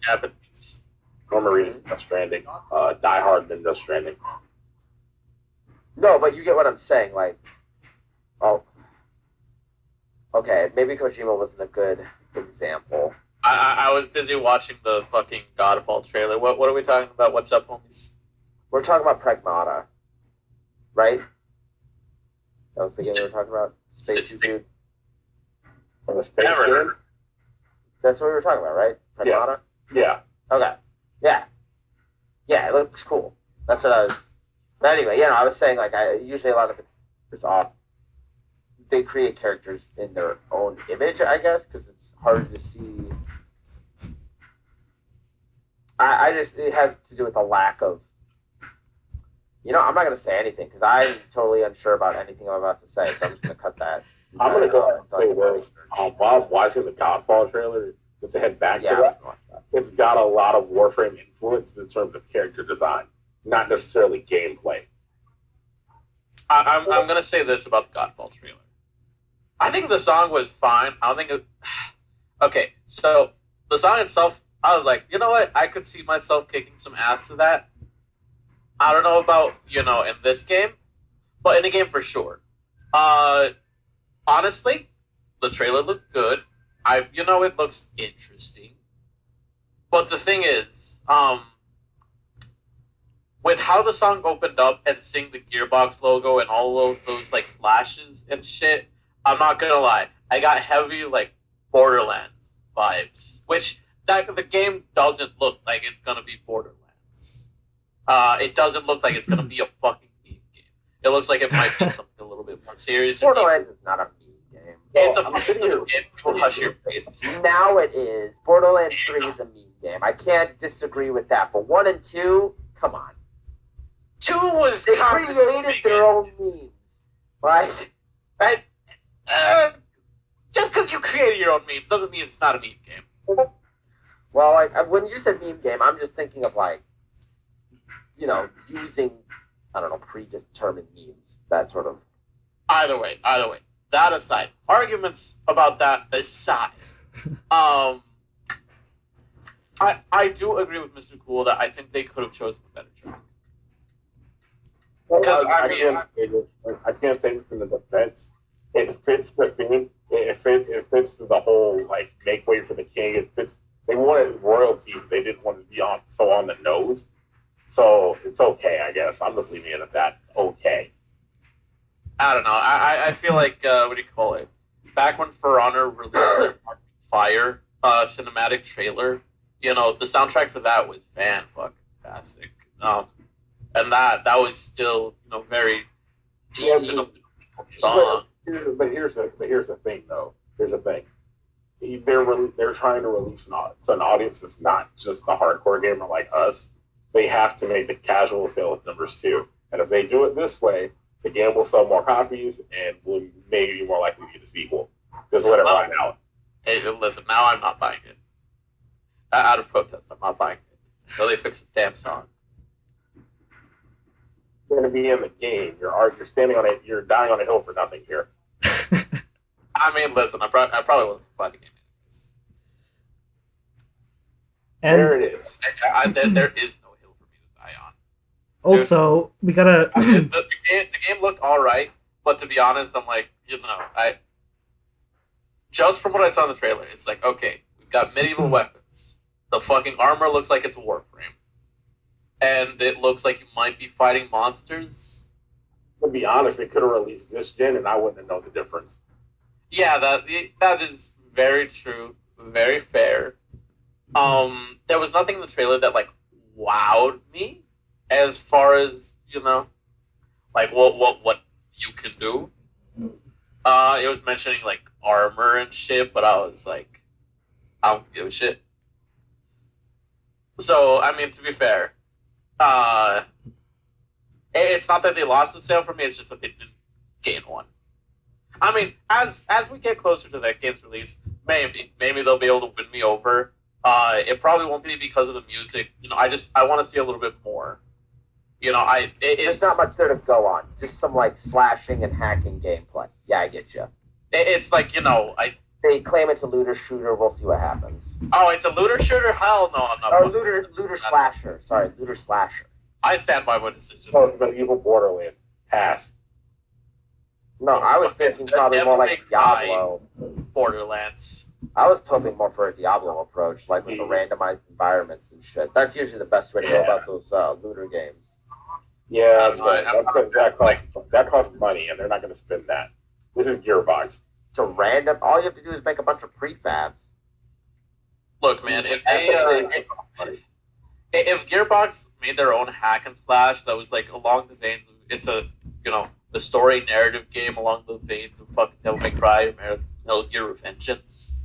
Japanese. Norma Reedus Death Stranding. Die Hard then Death Stranding. No, but you get what I'm saying. Like, oh, okay, maybe Kojima wasn't a good example. I was busy watching the fucking Godfall trailer. What are we talking about? What's up, homies? We're talking about Pragmata, right? That was the game we were talking about. Space Dude. The space game? That's what we were talking about, right? Pragmata? Yeah. Okay. Yeah. Yeah, it looks cool. That's what I was. But anyway, I was saying, like, usually a lot of the they create characters in their own image, I guess, because it's hard to see. I just, it has to do with the lack of. I'm not going to say anything because I'm totally unsure about anything I'm about to say, so I'm just going to cut that. I'm going to go ahead and say this. While watching the Godfall trailer, just to head back to it, it's got a lot of Warframe influence in terms of character design, not necessarily gameplay. I'm going to say this about the Godfall trailer. I think the song was fine. I don't think it... Okay, so the song itself, I was like, you know what? I could see myself kicking some ass to that. I don't know about, in this game, but in a game for sure. Honestly, the trailer looked good. It looks interesting. But the thing is, with how the song opened up and seeing the Gearbox logo and all of those, like, flashes and shit, I'm not gonna lie, I got heavy, like, Borderlands vibes, which the game doesn't look like it's gonna be Borderlands. It doesn't look like it's gonna be a fucking meme game. It looks like it might be something a little bit more serious. Borderlands is not a meme game. It's a game. Hush your face. Now it is. Borderlands 3 is a meme game. I can't disagree with that. But 1 and 2, come on. 2 was they created their own memes. Like, just because you created your own memes doesn't mean it's not a meme game. Well, when you said meme game, I'm just thinking of like, using, I don't know, predetermined memes, that sort of. Either way, that aside, arguments about that aside, I do agree with Mr. Cool that I think they could have chosen a better track. Because I can't say this in the defense. It fits the theme. It fits the whole like make way for the king. It fits. They wanted royalty. They didn't want to be on the nose. So it's okay, I guess. I'm just leaving it at that. It's okay. I don't know. I feel like what do you call it? Back when For Honor released their Fire cinematic trailer, the soundtrack for that was fan-fucking-tastic. And that was still, very deep song. But here's the thing, though. Here's the thing. They're trying to release an audience that's not just a hardcore gamer like us. They have to make the casual sales numbers too. And if they do it this way, the game will sell more copies and will maybe be more likely to get a sequel. Just let it run out. Hey, listen, now I'm not buying it. Out of protest, I'm not buying it. Until they fix the damn song. You're going to be in the game. You're standing on it. You're dying on a hill for nothing here. I mean, listen, I probably wasn't going to buy the game anyways. And there it is. There is no hill for me to die on. Also, we gotta. The game looked all right, but to be honest, I'm like, just from what I saw in the trailer, it's like, okay, we've got medieval weapons. The fucking armor looks like it's a Warframe. and it looks like you might be fighting monsters. To be honest, they could have released this gen, and I wouldn't have known the difference. Yeah, that is very true, very fair. There was nothing in the trailer that like wowed me as far as like what you can do. It was mentioning like armor and shit, but I was like, I don't give a shit. So I mean, to be fair, it's not that they lost the sale for me. It's just that they didn't gain one. I mean, as we get closer to that game's release, maybe they'll be able to win me over. It probably won't be because of the music. I want to see a little bit more. There's not much there to go on. Just some like slashing and hacking gameplay. Yeah, I get you. It's like They claim it's a looter shooter. We'll see what happens. Oh, it's a looter shooter? Hell no, I'm not. Or looter slasher. Sorry, looter slasher. I stand by my decision. Oh, it's medieval Borderlands. Pass. No, I was thinking probably more like Diablo. Borderlands. I was hoping more for a Diablo approach, like with the randomized environments and shit. That's usually the best way to go about those looter games. Yeah, that costs money, and they're not going to spend that. This is Gearbox. It's a random. All you have to do is make a bunch of prefabs. Look, man, if Gearbox made their own hack and slash that was like along the veins of the story narrative game along the veins of fucking Devil May Cry, Metal Gear Revengeance,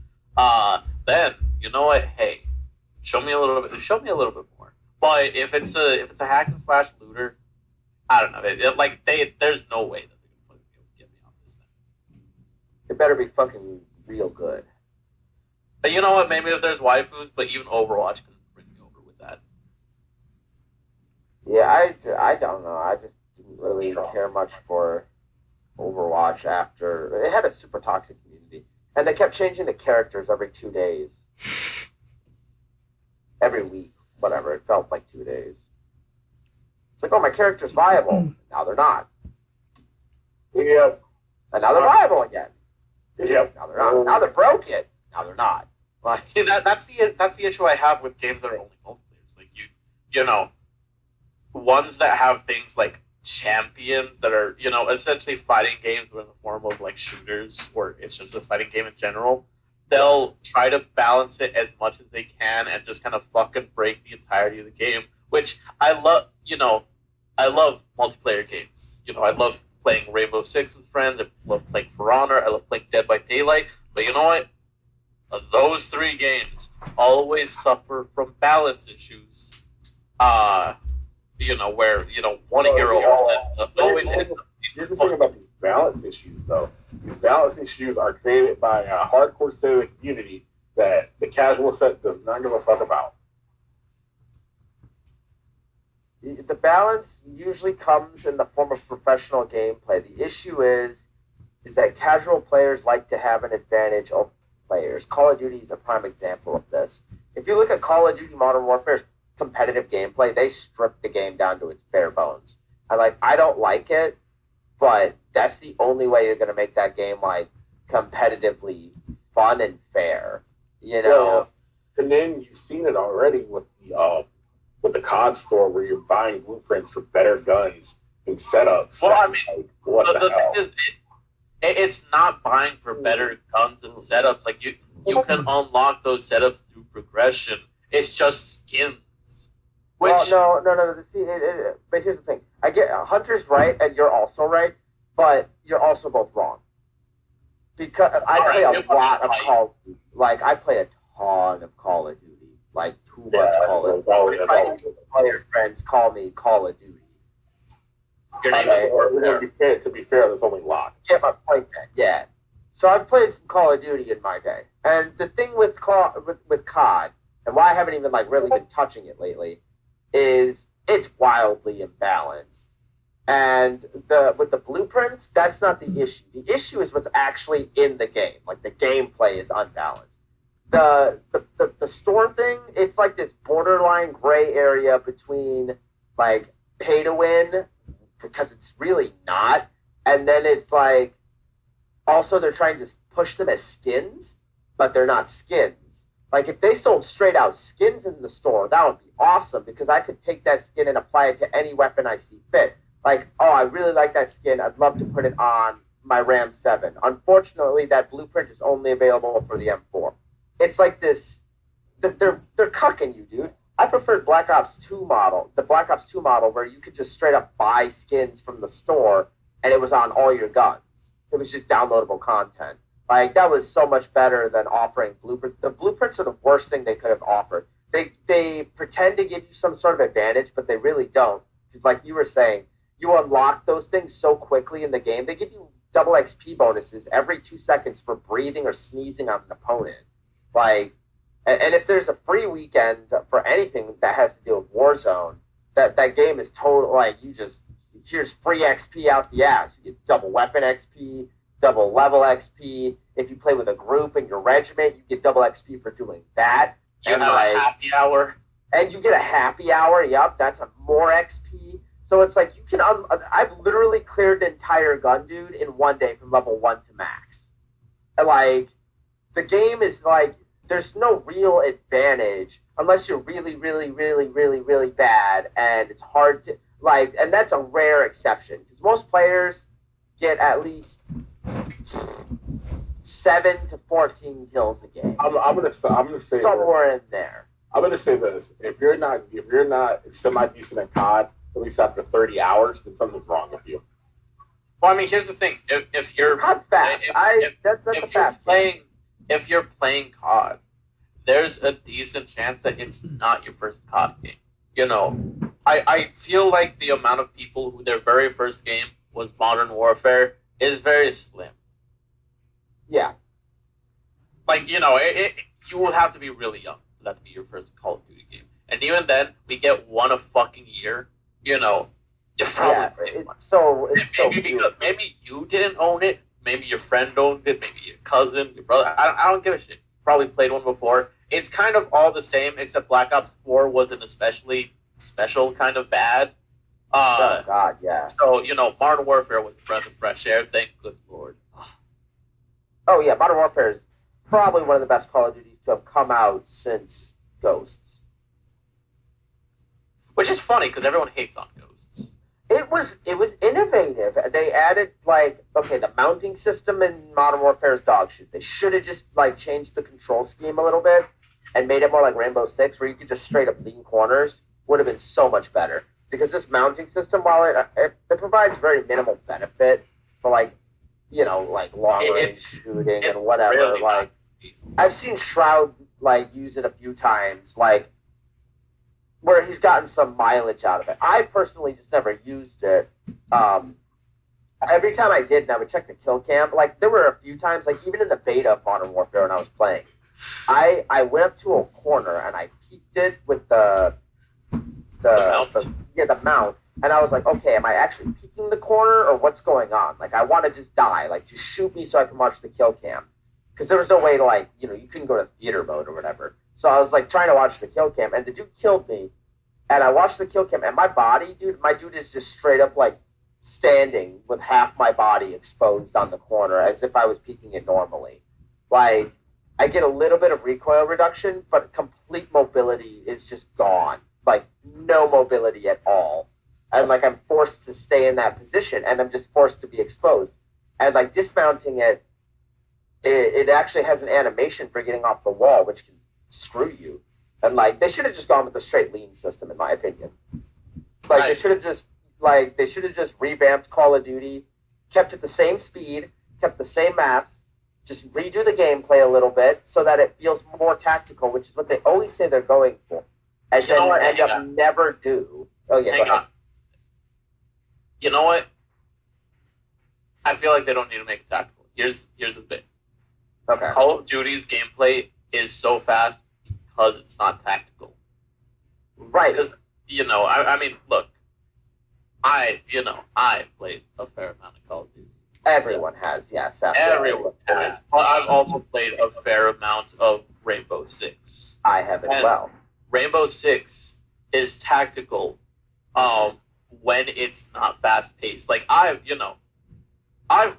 then you know what? Hey, show me a little bit more. But if it's a hack and slash looter, I don't know. There's no way that they're gonna get me on this thing. It better be fucking real good. But you know what? Maybe if there's waifus, but even Overwatch can bring me over with that. Yeah, I don't know. I just didn't really care much for Overwatch after it had a super toxic community, and they kept changing the characters every 2 days, every week, whatever. It felt like 2 days. It's like, oh, my character's viable. Now they're not. Yep. And now they're viable again. Yep. Now they're not. Now they're broken. Now they're not. Like, see, that's the issue I have with games that are only multiplayer. Like you know, ones that have things like champions that are essentially fighting games but in the form of like shooters, or it's just a fighting game in general. They'll try to balance it as much as they can and just kind of fucking break the entirety of the game, which I love. I love multiplayer games. I love playing Rainbow Six with friends. I love playing For Honor. I love playing Dead by Daylight. But you know what? Those 3 games always suffer from balance issues. Where one of your always ends up. Here's the thing about these balance issues, though. These balance issues are created by a hardcore set of the community that the casual set does not give a fuck about. The balance usually comes in the form of professional gameplay. The issue is that casual players like to have an advantage over players. Call of Duty is a prime example of this. If you look at Call of Duty Modern Warfare's competitive gameplay, they strip the game down to its bare bones. I don't like it, but that's the only way you're going to make that game competitively fun and fair. Well, and then you've seen it already with the COD store where you're buying blueprints for better guns and setups. Well, I mean, the thing is, it's not buying for better guns and setups. Like you can unlock those setups through progression. It's just skins. Which no. See, but here's the thing. I get Hunter's right, and you're also right, but you're also both wrong. Because I play a lot of Call. I play a ton of Call of Duty. Too much Call of Duty. My player friends call me Call of Duty. Your name is to be fair, that's only locked. Get my point then, yeah. So I've played some Call of Duty in my day. And the thing with COD, and why I haven't even really been touching it lately, is it's wildly imbalanced. And with the blueprints, that's not the issue. The issue is what's actually in the game. The gameplay is unbalanced. The store thing, it's this borderline gray area between pay to win, because it's really not, and then it's also they're trying to push them as skins, but they're not skins. If they sold straight out skins in the store, that would be awesome because I could take that skin and apply it to any weapon I see fit. Like, oh, I really like that skin. I'd love to put it on my Ram 7. Unfortunately, that blueprint is only available for the M4. It's like this. They're cucking you, dude. I preferred Black Ops 2 model, the Black Ops 2 model, where you could just straight up buy skins from the store and it was on all your guns. It was just downloadable content. Like, that was so much better than offering blueprints. The blueprints are the worst thing they could have offered. They pretend to give you some sort of advantage, but they really don't. Because like you were saying, you unlock those things so quickly in the game. They give you double XP bonuses every 2 seconds for breathing or sneezing on an opponent. Like, and if there's a free weekend for anything that has to do with Warzone, that game is total, like, here's free XP out the ass. You get double weapon XP, double level XP. If you play with a group in your regiment, you get double XP for doing that. You have a happy hour. And you get a happy hour, yep, that's a more XP. So it's like, you can, I've literally cleared an entire gun, dude, in one day from level 1 to max. And like, the game is like, there's no real advantage unless you're really, really, really, really, really bad, and it's hard to, like, and that's a rare exception, because most players get at least 7 to 14 kills a game. I'm gonna say somewhere in there. I'm gonna say this: if you're not semi decent at COD, at least after 30 hours, then something's wrong with you. Well, I mean, here's the thing: if you're COD's fast, if you're playing COD, there's a decent chance that it's not your first COD game. You know, I feel like the amount of people who their very first game was Modern Warfare is very slim. Yeah. Like, you know, you will have to be really young for that to be your first Call of Duty game. And even then, we get one a fucking year. You know, you probably played one. Maybe you didn't own it. Maybe your friend owned it. Maybe your cousin, your brother. I don't give a shit. Probably played one before. It's kind of all the same, except Black Ops 4 was an especially special kind of bad. Oh, God, yeah. So, you know, Modern Warfare was a breath of fresh air. Thank good Lord. Oh, yeah, Modern Warfare is probably one of the best Call of Duties to have come out since Ghosts. Which is funny, because everyone hates on Ghosts. It was innovative. They added, like, okay, the mounting system in Modern Warfare is dog shit. They should have just, like, changed the control scheme a little bit and made it more like Rainbow Six, where you could just straight up lean corners. Would have been so much better. Because this mounting system, while it provides very minimal benefit for, like, you know, like long-range shooting and whatever. Really, like, I've seen Shroud, like, use it a few times, like, where he's gotten some mileage out of it. I personally just never used it. Every time I did, and I would check the kill cam, like, there were a few times, like, even in the beta of Modern Warfare when I was playing, I went up to a corner and I peeked it with the mount, and I was like, okay, am I actually peeking the corner, or what's going on? Like, I want to just die. Like, just shoot me so I can watch the kill cam. Because there was no way to, like, you know, you couldn't go to theater mode or whatever. So I was, like, trying to watch the kill cam, and the dude killed me, and I watched the kill cam, and my dude is just straight up, like, standing with half my body exposed on the corner, as if I was peeking it normally. Like, I get a little bit of recoil reduction, but complete mobility is just gone. Like, no mobility at all. And, like, I'm forced to stay in that position, and I'm just forced to be exposed. And, like, dismounting it actually has an animation for getting off the wall, which can screw you. And, like, they should have just gone with the straight lean system, in my opinion. Like, right. They should have just revamped Call of Duty, kept it the same speed, kept the same maps, just redo the gameplay a little bit so that it feels more tactical, which is what they always say they're going for. And then end up never do. Oh, yeah, Hang on. You know what? I feel like they don't need to make it tactical. Here's the thing. Okay. Call of Duty's gameplay is so fast because it's not tactical. Right. Because, you know, I mean, look, I played a fair amount of Call of Duty. Everyone has, yes. Everyone has. I've also played a fair amount of Rainbow Six. I have as well. Rainbow Six is tactical when it's not fast paced. Like, I've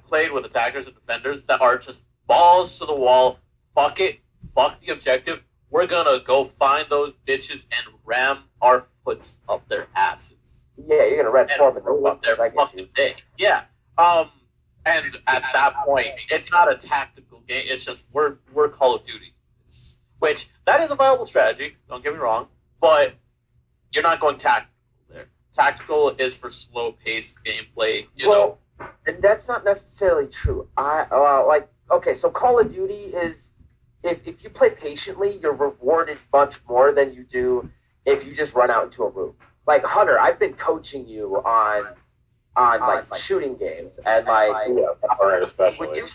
played with attackers and defenders that are just balls to the wall, fuck it, fuck the objective, we're gonna go find those bitches and ram our foots up their asses. Yeah, you're gonna red form and ruin their fucking day. Yeah. And at that point, it's not a tactical game. It's just we're Call of Duty, which that is a viable strategy. Don't get me wrong, but you're not going tactical there. Tactical is for slow-paced gameplay. You know, and that's not necessarily true. So Call of Duty is if you play patiently, you're rewarded much more than you do if you just run out into a room. Like Hunter, I've been coaching you on shooting games, and especially when you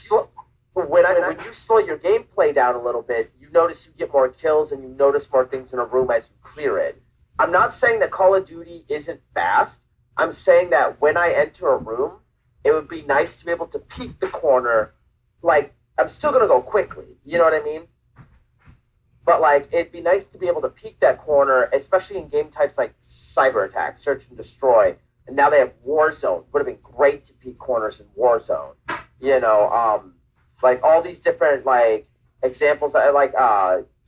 slow your gameplay down a little bit, you notice you get more kills and you notice more things in a room as you clear it. I'm not saying that Call of Duty isn't fast. I'm saying that when I enter a room, it would be nice to be able to peek the corner. Like, I'm still gonna go quickly, you know what I mean? But like, it'd be nice to be able to peek that corner, especially in game types like cyber attack, search and destroy. And now they have Warzone. Would have been great to peek corners in Warzone. You know, like all these different like examples that like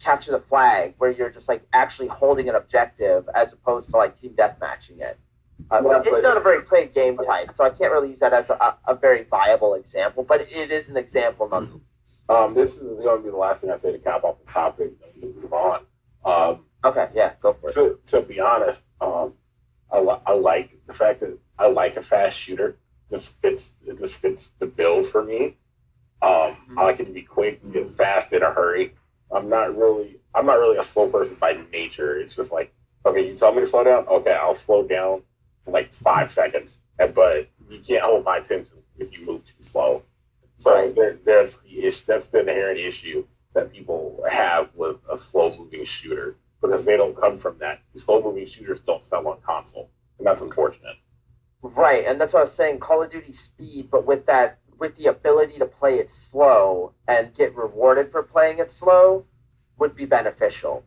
capture the flag, where you're just like actually holding an objective as opposed to like team deathmatching it. It's not a very played game type, so I can't really use that as a very viable example, but it is an example nonetheless. This is going to be the last thing I say to cap off the topic, and we move on. Okay, yeah, go for it. To be honest, I like the fact that I like a fast shooter. This fits the bill for me. I like it to be quick and get fast in a hurry. I'm not really a slow person by nature. It's just like, okay, you tell me to slow down, okay, I'll slow down in like 5 seconds. But you can't hold my attention if you move too slow. So there's the issue. That's the inherent issue that people have with a slow-moving shooter, because they don't come from that. Slow-moving shooters don't sell on console, and that's unfortunate. Right, and that's what I was saying. Call of Duty speed, but with the ability to play it slow and get rewarded for playing it slow, would be beneficial.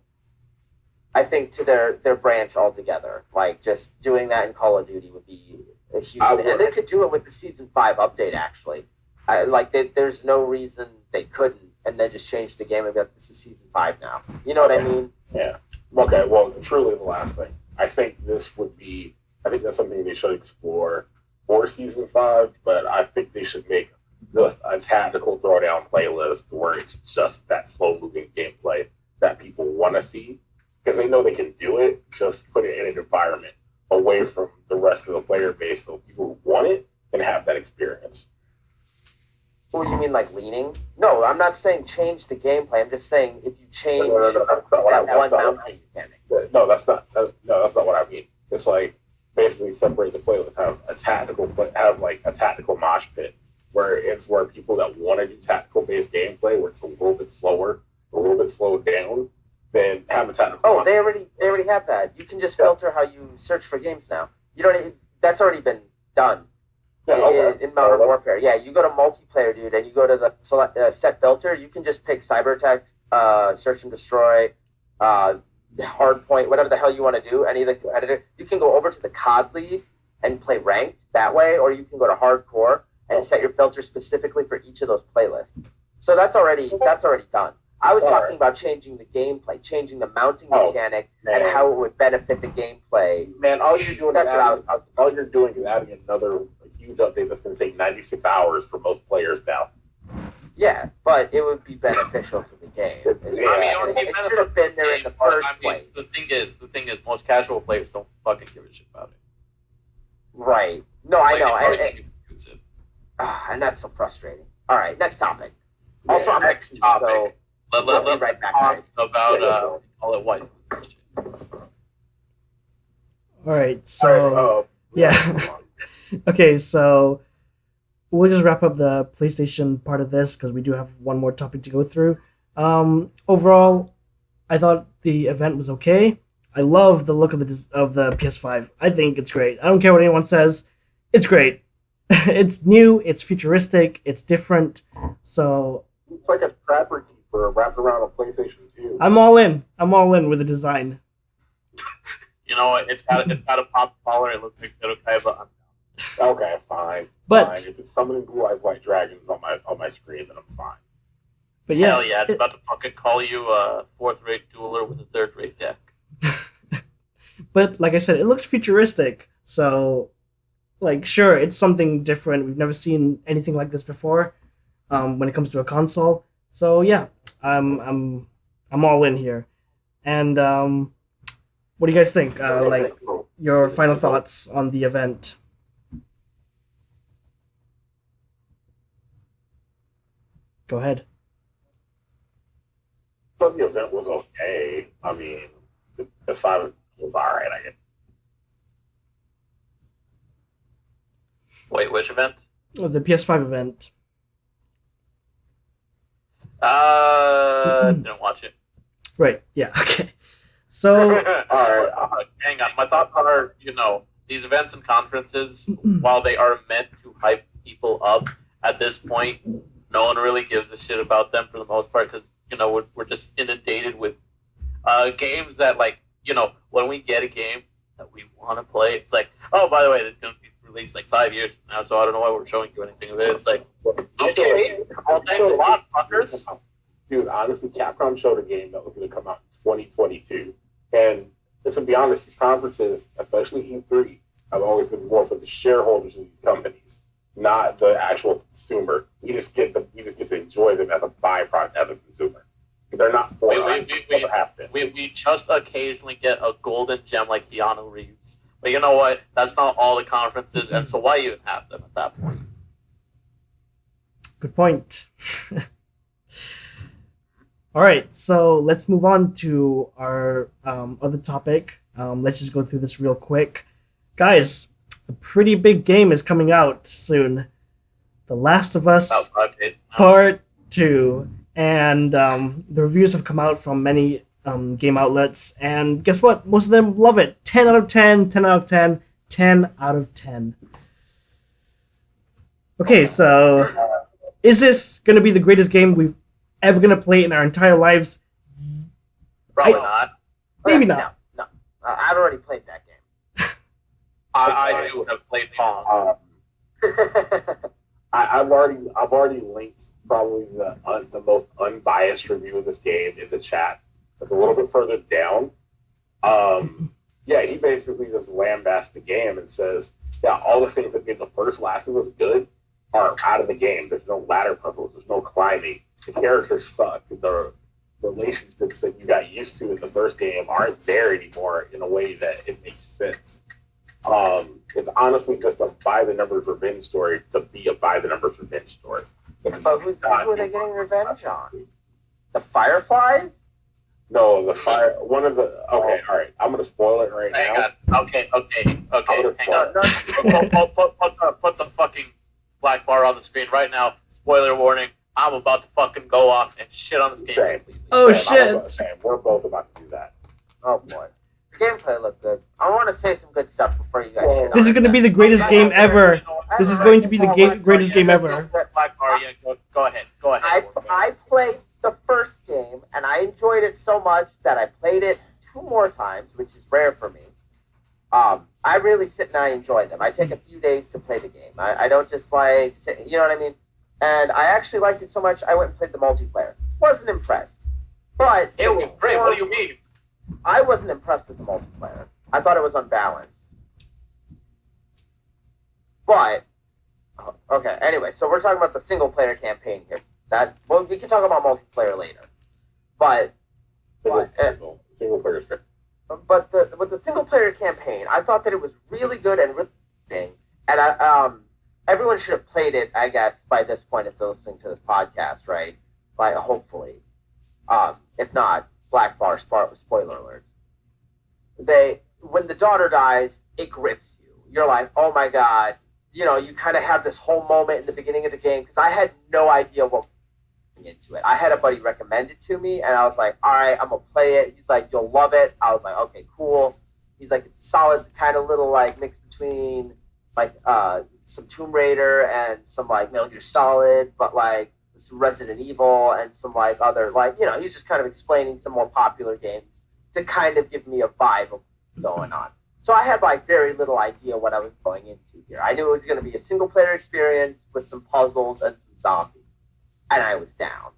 I think to their branch altogether. Like just doing that in Call of Duty would be a huge thing, and they could do it with the Season 5 update. Actually, there's no reason they couldn't, and then just change the game and be like, this is Season 5 now. You know what I mean? Yeah. Okay, well, truly the last thing. I think that's something they should explore for Season 5, but I think they should make just a tactical throwdown playlist where it's just that slow-moving gameplay that people want to see, because they know they can do it, just put it in an environment away from the rest of the player base so people who want it can have that experience. What do you mean, like leaning? No, I'm not saying change the gameplay. I'm just saying if you change that's not what I mean. It's like basically separate the playlist. Have a tactical mosh pit where people that want to do tactical based gameplay where it's a little bit slower, a little bit slowed down, then have a tactical. Oh, they already have that. You can just filter how you search for games now. You don't. That's already been done. In Modern Warfare. Yeah, you go to multiplayer, dude, and you go to the select set filter. You can just pick cyber attack, search and destroy, hard point, whatever the hell you want to do. Any of the competitor, you can go over to the COD League and play ranked that way, or you can go to hardcore and set your filter specifically for each of those playlists. So that's already done. I was talking about changing the gameplay, changing the mounting mechanic, and how it would benefit the gameplay. Man, all you're doing is adding another huge update that's going to take 96 hours for most players now. Yeah, but it would be beneficial to the game. It should have been there in the first place. The thing is, most casual players don't fucking give a shit about it. Right. No, I know. And that's so frustrating. All right, next topic. Also, I'm next topic. So let me right back, guys. About all at wife. All right, so yeah. Okay, so we'll just wrap up the PlayStation part of this because we do have one more topic to go through. Overall, I thought the event was okay. I love the look of the PS5. I think it's great. I don't care what anyone says. It's great. It's new. It's futuristic. It's different. So it's like a trapper keeper wrapped around a PlayStation 2. I'm all in. I'm all in with the design. You know, it's got a pop collar. It looks like okay, but okay, fine. But fine. If it's summoning blue eyes white dragons on my screen, then I'm fine. But yeah, Hell yeah, it's about to fucking call you a fourth-rate dueler with a third-rate deck. but like I said, it looks futuristic. So, like, sure, it's something different. We've never seen anything like this before. When it comes to a console. So yeah, I'm all in here. And what do you guys think? Like your final thoughts on the event? Go ahead. But the event was okay. I mean, the PS5 was alright, I guess. Wait, which event? The PS5 event. Didn't watch it. Right. Yeah. Okay. So Hang on. My thoughts are, these events and conferences, while they are meant to hype people up, at this point, no one really gives a shit about them for the most part because, we're just inundated with games that, like, when we get a game that we want to play, it's like, oh, by the way, it's going to be released like 5 years from now, so I don't know why we're showing you anything of it. It's like, okay, well, thanks a lot, fuckers. Dude, honestly, Capcom showed a game that was going to come out in 2022. And to be honest, these conferences, especially E3, have always been more for the shareholders of these companies, not the actual consumer. You just get to enjoy them as a byproduct as a consumer. They're not for we just occasionally get a golden gem like Keanu Reeves. But you know what? That's not all the conferences, and so why even have them at that point? Good point. All right, so let's move on to our other topic. Let's just go through this real quick. Guys, a pretty big game is coming out soon. The Last of Us Part 2. And the reviews have come out from many game outlets. And guess what? Most of them love it. 10 out of 10, 10 out of 10, 10 out of 10. Okay, so is this going to be the greatest game we've ever going to play in our entire lives? Probably not. Maybe not. No. I've already played that game. I do have played Pong. I've already linked probably the most unbiased review of this game in the chat. It's a little bit further down. Yeah, he basically just lambasts the game and says, yeah, all the things that made the first Last of Us good are out of the game. There's no ladder puzzles. There's no climbing. The characters suck. The relationships that you got used to in the first game aren't there anymore in a way that it makes sense. It's honestly just a by-the-numbers revenge story to be a by-the-numbers revenge story. So who are they getting revenge on? The Fireflies? No, the fire. One of the. Okay, all right. I'm gonna spoil it right Hang now. on. Okay. Hang on. Put the fucking black bar on the screen right now. Spoiler warning. I'm about to fucking go off and shit on this game completely. Oh, shit. We're both about to do that. Oh, boy. The gameplay looked good. I want to say some good stuff before you guys shit on This is going to be the greatest game ever. This is going to be the greatest game ever. Black bar, yeah, go ahead. I played the first game, and I enjoyed it so much that I played it 2 more times, which is rare for me. I really sit and I enjoy them. I take a few days to play the game. I don't just like sit, you know what I mean? And I actually liked it so much, I went and played the multiplayer. Wasn't impressed. But it was great. What do you mean? I wasn't impressed with the multiplayer. I thought it was unbalanced. But, okay, anyway, so we're talking about the single-player campaign here. Well, we can talk about multiplayer later. But Single player is fair. But with the single-player campaign, I thought that it was really good and really interesting. And everyone should have played it, I guess, by this point if they're listening to this podcast, right? Hopefully. If not, black bar, spoiler alerts. When the daughter dies, it grips you. You're like, oh my god. You kind of have this whole moment in the beginning of the game, because I had no idea what into it. I had a buddy recommend it to me, and I was like, all right, I'm going to play it. He's like, you'll love it. I was like, okay, cool. He's like, it's a solid kind of little, mix between, some Tomb Raider and some, Metal Gear Solid, but, some Resident Evil and some, other, he's just kind of explaining some more popular games to kind of give me a vibe of what's going on. So I had, very little idea what I was going into here. I knew it was going to be a single-player experience with some puzzles and some zombies. And I was down.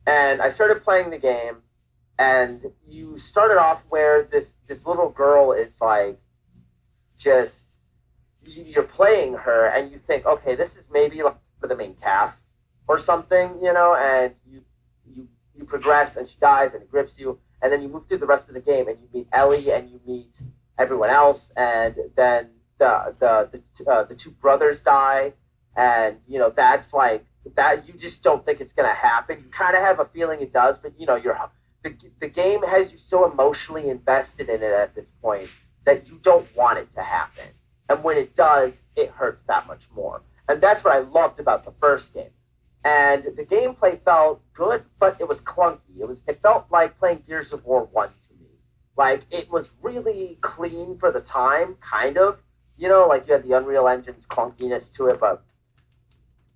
And I started playing the game, and you started off where this little girl is like just you're playing her, and you think, okay, this is maybe like for the main cast or something, and you progress, and she dies, and it grips you, and then you move through the rest of the game, and you meet Ellie, and you meet everyone else, and then the two brothers die, and that's like that. You just don't think it's gonna happen. You kind of have a feeling it does, but the game has you so emotionally invested in it at this point that you don't want it to happen. And when it does, it hurts that much more. And that's what I loved about the first game. And the gameplay felt good, but it was clunky. It felt like playing Gears of War 1 to me. Like, it was really clean for the time, kind of. Like you had the Unreal Engine's clunkiness to it, but...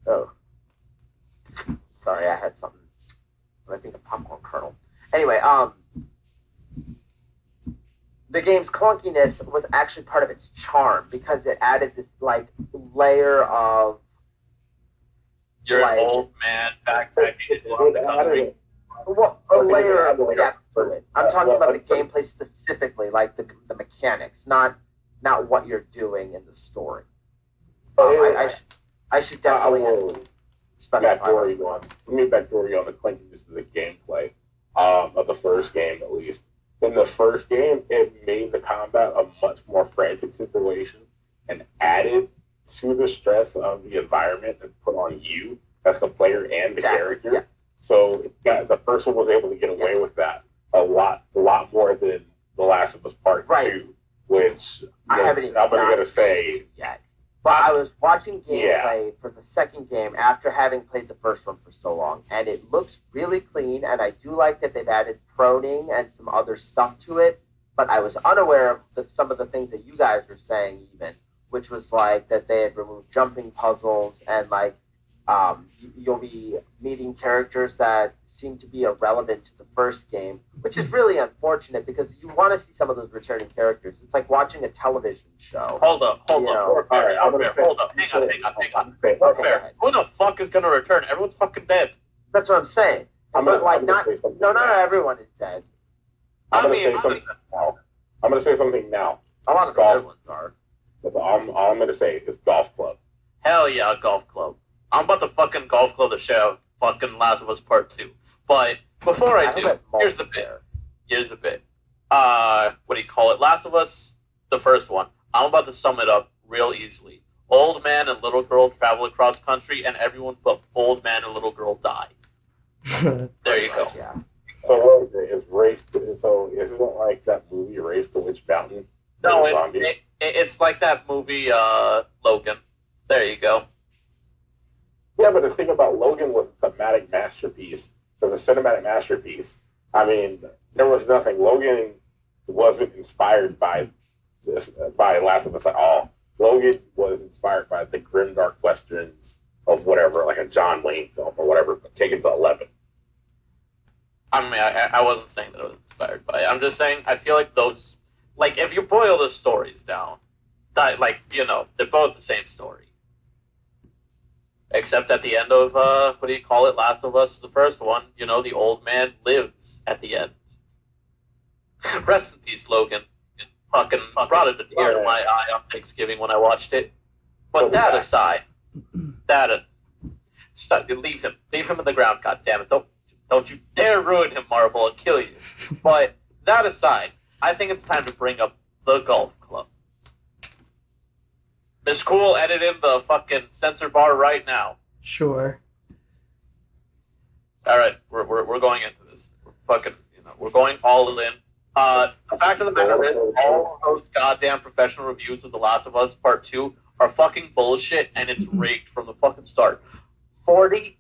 Oh. Sorry, I had something. I think a popcorn kernel. Anyway, the game's clunkiness was actually part of its charm because it added this like layer of you're an old man backpacking into the country. Well, a layer of depth to it. I'm talking about the gameplay specifically, like the mechanics, not what you're doing in the story. I should definitely specify. Let me backdoor you on the clunkiness of the gameplay of the first game, at least. In the first game, it made the combat a much more frantic situation and added to the stress of the environment that's put on you as the player and the character. Yeah. So the first one was able to get away with that a lot more than The Last of Us Part 2, which I'm going to say yet. But I was watching gameplay for the second game after having played the first one for so long, and it looks really clean, and I do like that they've added proning and some other stuff to it, but I was unaware of some of the things that you guys were saying even, which was like that they had removed jumping puzzles, and like you'll be meeting characters that seem to be irrelevant to the first game, which is really unfortunate because you want to see some of those returning characters. It's like watching a television show. Hold up. Hold up. Hang on. Fair. Who the fuck is going to return? Everyone's fucking dead. That's what I'm saying. Not everyone is dead. I'm going to say something now. A lot of the other ones are. That's all I'm going to say is golf club. Hell yeah, golf club. I'm about to fucking golf club the show. Fucking Last of Us Part 2. But before I do, here's the bit. What do you call it? Last of Us, the first one. I'm about to sum it up real easily. Old man and little girl travel across country, and everyone but old man and little girl die. There you go. Yeah. So what is it? Is Race? So isn't it like that movie Race to Witch Mountain? No, it's like that movie Logan. There you go. Yeah, but the thing about Logan was a thematic masterpiece. It was a cinematic masterpiece. I mean, there was nothing. Logan wasn't inspired by Last of Us at all. Logan was inspired by the grimdark westerns of whatever, like a John Wayne film or whatever, but taken to 11. I mean, I wasn't saying that I was inspired by it. I'm just saying I feel like those, like, if you boil the stories down, that, like, they're both the same story. Except at the end of, what do you call it, Last of Us, the first one, the old man lives at the end. Rest in peace, Logan. It fucking brought a tear to my eye on Thanksgiving when I watched it. But that aside, leave him in the ground, goddammit. Don't you dare ruin him, Marvel, I'll kill you. But that aside, I think it's time to bring up the golf club. Miss Cool, edit in the fucking censor bar right now. Sure. All right, we're going into this. We're going all in. The fact of the matter is, all those goddamn professional reviews of The Last of Us Part 2 are fucking bullshit, and it's rigged from the fucking start. 40,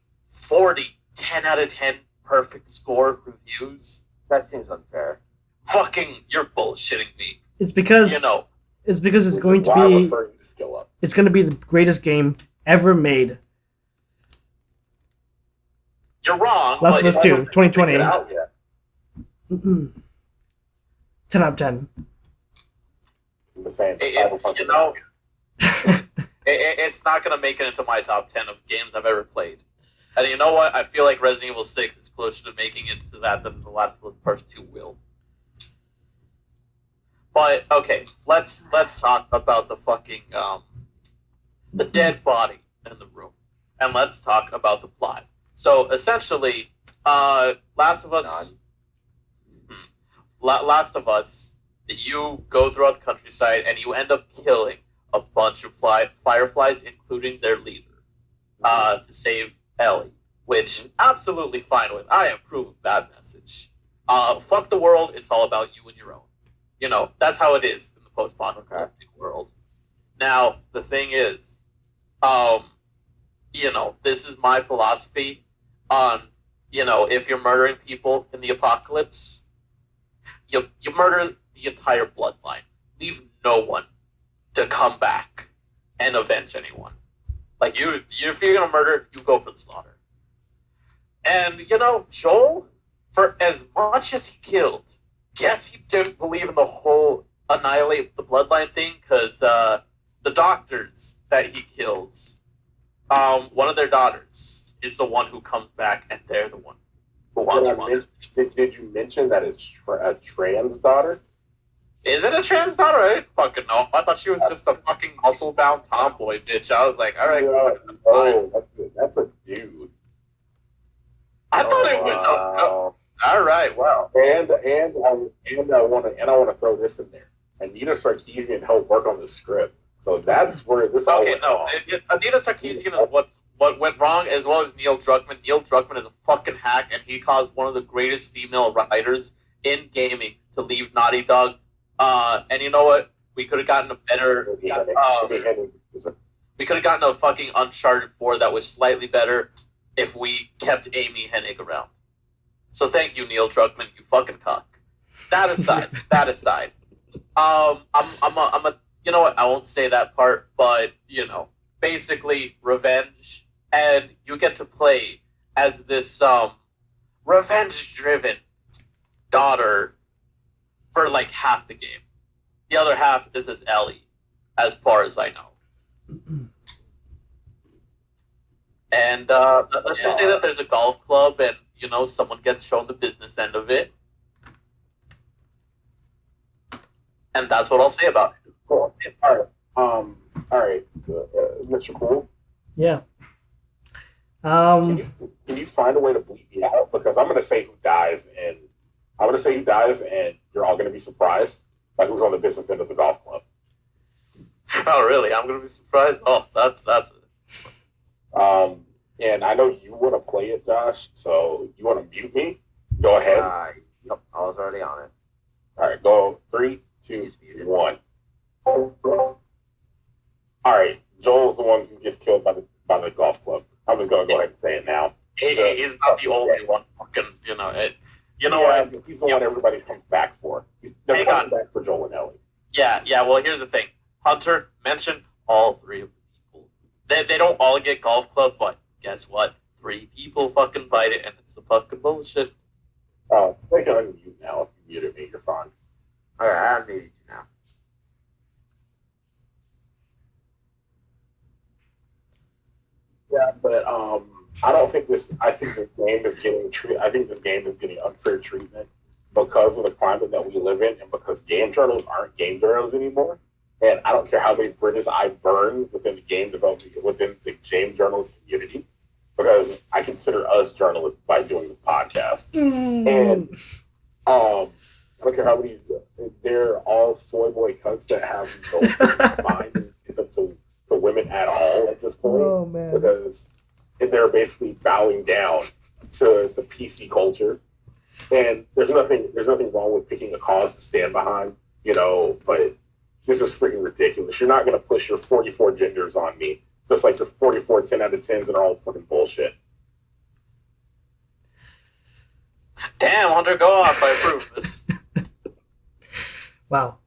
10 out of 10 perfect score reviews. That seems unfair. Fucking, you're bullshitting me. It's because it's going to be it's going to be the greatest game ever made. You're wrong. Last of Us 2, 2020. 10 out of 10. It's not going to make it into my top 10 of games I've ever played. And you know what? I feel like Resident Evil 6 is closer to making it to that than the Last of Us 2 will. But okay, let's talk about the fucking the dead body in the room, and let's talk about the plot. So essentially, Last of Us, Last of Us, you go throughout the countryside and you end up killing a bunch of fireflies, including their leader, to save Ellie, which absolutely fine with. I approve of that message. Fuck the world. It's all about you and your own. You know, that's how it is in the post-apocalyptic world. Now, the thing is, you know, this is my philosophy on, you know, if you're murdering people in the apocalypse, you murder the entire bloodline. Leave no one to come back and avenge anyone. Like, if you're gonna murder, you go for the slaughter. And, you know, Joel, for as much as he killed, yes, he didn't believe in the whole annihilate the bloodline thing, because the doctors that he kills, one of their daughters is the one who comes back, and they're the one who wants Did you mention that it's a trans daughter? Is it a trans daughter? I didn't fucking know. I thought she was just a fucking muscle-bound tomboy bitch. I was like, all right. Oh, that's a dude. I thought it was all right. Wow. And I want to throw this in there. Anita Sarkeesian helped work on the script, so that's where this. Okay, no, Anita Sarkeesian is what went wrong, as well as Neil Druckmann. Neil Druckmann is a fucking hack, and he caused one of the greatest female writers in gaming to leave Naughty Dog. And you know what? We could have gotten a better. We could have gotten a fucking Uncharted 4 that was slightly better if we kept Amy Hennig around. So thank you, Neil Druckmann, you fucking cuck. That aside, I'm a, you know what? I won't say that part, but you know, basically revenge, and you get to play as this revenge-driven daughter for like half the game. The other half is as Ellie, as far as I know. And let's just say that there's a golf club, and you know, someone gets shown the business end of it. And that's what I'll say about it. Cool. All right. Mr. Cool. Yeah. Can you find a way to bleep me out? Because I'm gonna say who dies, and you're all gonna be surprised. Like who's on the business end of the golf club. Oh, really? I'm gonna be surprised. Oh, that's it. And I know you want to play it, Josh. So you want to mute me? Go ahead. Yep, I was already on it. All right, go 3, 2, 1. All right, Joel's the one who gets killed by the golf club. I'm just gonna go ahead and say it now. He's not the only one. Fucking, you know it. You know what? He's the one everybody comes back for. They're coming back for Joel and Ellie. Yeah. Well, here's the thing. Hunter mentioned all three of the people. They don't all get golf club, but guess what? 3 people fucking bite it, and it's the fucking bullshit. Oh, they can unmute now. If you muted me, you're fine. All right, I unmuted you now. Yeah, but I don't think this. I think this game is getting I think this game is getting unfair treatment because of the climate that we live in, and because game journals aren't game journals anymore. And I don't care how many bridges I burn within the game development, within the game journalist community, because I consider us journalists by doing this podcast. And I don't care how many. They're all soy boy cunts that have no spine to women at all at this point. Oh, man. Because they're basically bowing down to the PC culture. And there's nothing wrong with picking a cause to stand behind, you know, but this is freaking ridiculous. You're not going to push your 44 genders on me, just like the 44 10 out of 10s that are all fucking bullshit. Damn, Hunter, go off. I approve this. Wow.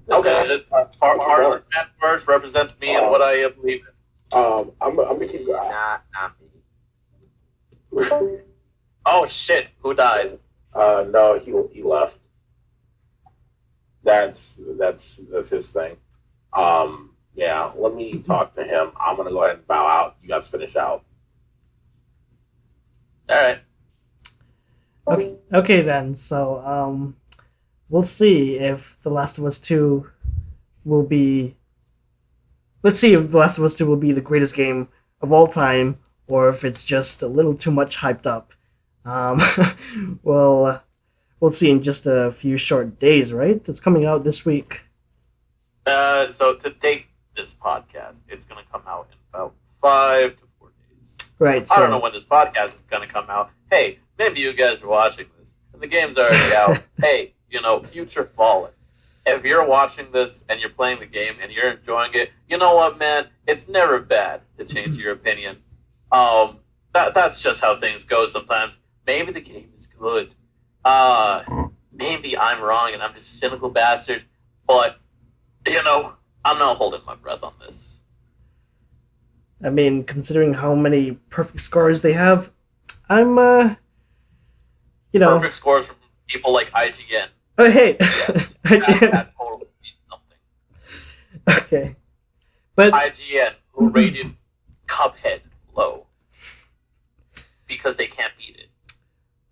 Okay, Harlan first represents me and what I believe in. I'm gonna keep going. Not me. Oh shit! Who died? No, he left. That's his thing. Yeah, let me talk to him. I'm gonna go ahead and bow out. You guys finish out. All right. Okay then. So we'll see if The Last of Us 2 will be. Let's see if The Last of Us 2 will be the greatest game of all time, or if it's just a little too much hyped up. Um, well, we'll see in just a few short days, right? It's coming out this week. So to date this podcast, it's going to come out in about 5 to 4 days. Right. I don't know when this podcast is going to come out. Hey, maybe you guys are watching this and the game's already out. Hey, future Fallen. If you're watching this and you're playing the game and you're enjoying it, you know what, man? It's never bad to change your opinion. That's just how things go sometimes. Maybe the game is good. Maybe I'm wrong and I'm just a cynical bastard. But, I'm not holding my breath on this. I mean, considering how many perfect scores they have, I'm, Perfect scores from people like IGN. Oh, hey. Yes, IGN. that totally means something. Okay. But IGN, who rated Cuphead low because they can't beat it.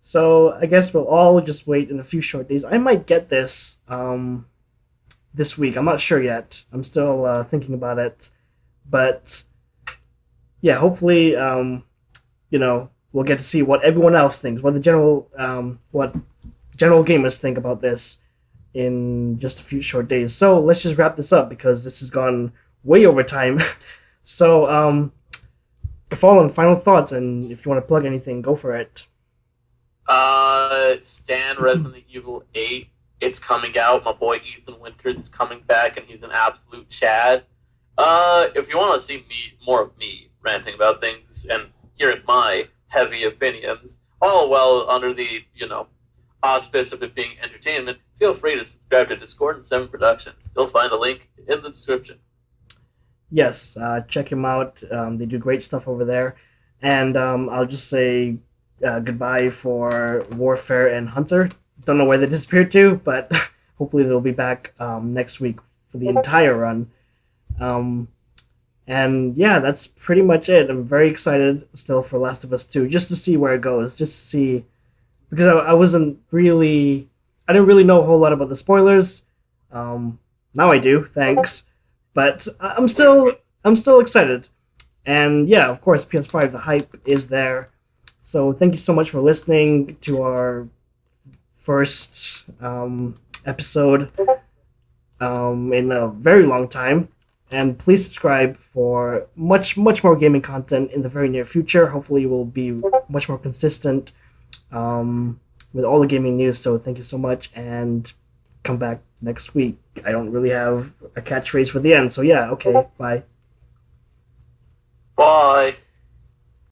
So I guess we'll all just wait in a few short days. I might get this this week. I'm not sure yet. I'm still thinking about it. But yeah, hopefully, we'll get to see what everyone else thinks, what general gamers think about this in just a few short days. So let's just wrap this up because this has gone way over time. So, Fallen, final thoughts, and if you want to plug anything, go for it. Stan Resident Evil 8. It's coming out. My boy Ethan Winters is coming back, and he's an absolute Chad. If you want to see more of me ranting about things and hearing my heavy opinions, all well under the auspice of it being entertainment, feel free to subscribe to Discord and 7 Productions. You'll find the link in the description. Yes, check him out. They do great stuff over there. And I'll just say goodbye for Warfare and Hunter. Don't know where they disappeared to, but hopefully they'll be back next week for the entire run. And yeah, that's pretty much it. I'm very excited still for Last of Us 2, just to see where it goes, just to see, because I didn't really know a whole lot about the spoilers. Now I do, thanks. But I'm still excited. And yeah, of course, PS5, the hype is there. So thank you so much for listening to our first episode in a very long time. And please subscribe for much more gaming content in the very near future. Hopefully we'll be much more consistent with all the gaming news. So thank you so much, and come back next week. I don't really have a catchphrase for the end, so yeah, okay, bye. Bye.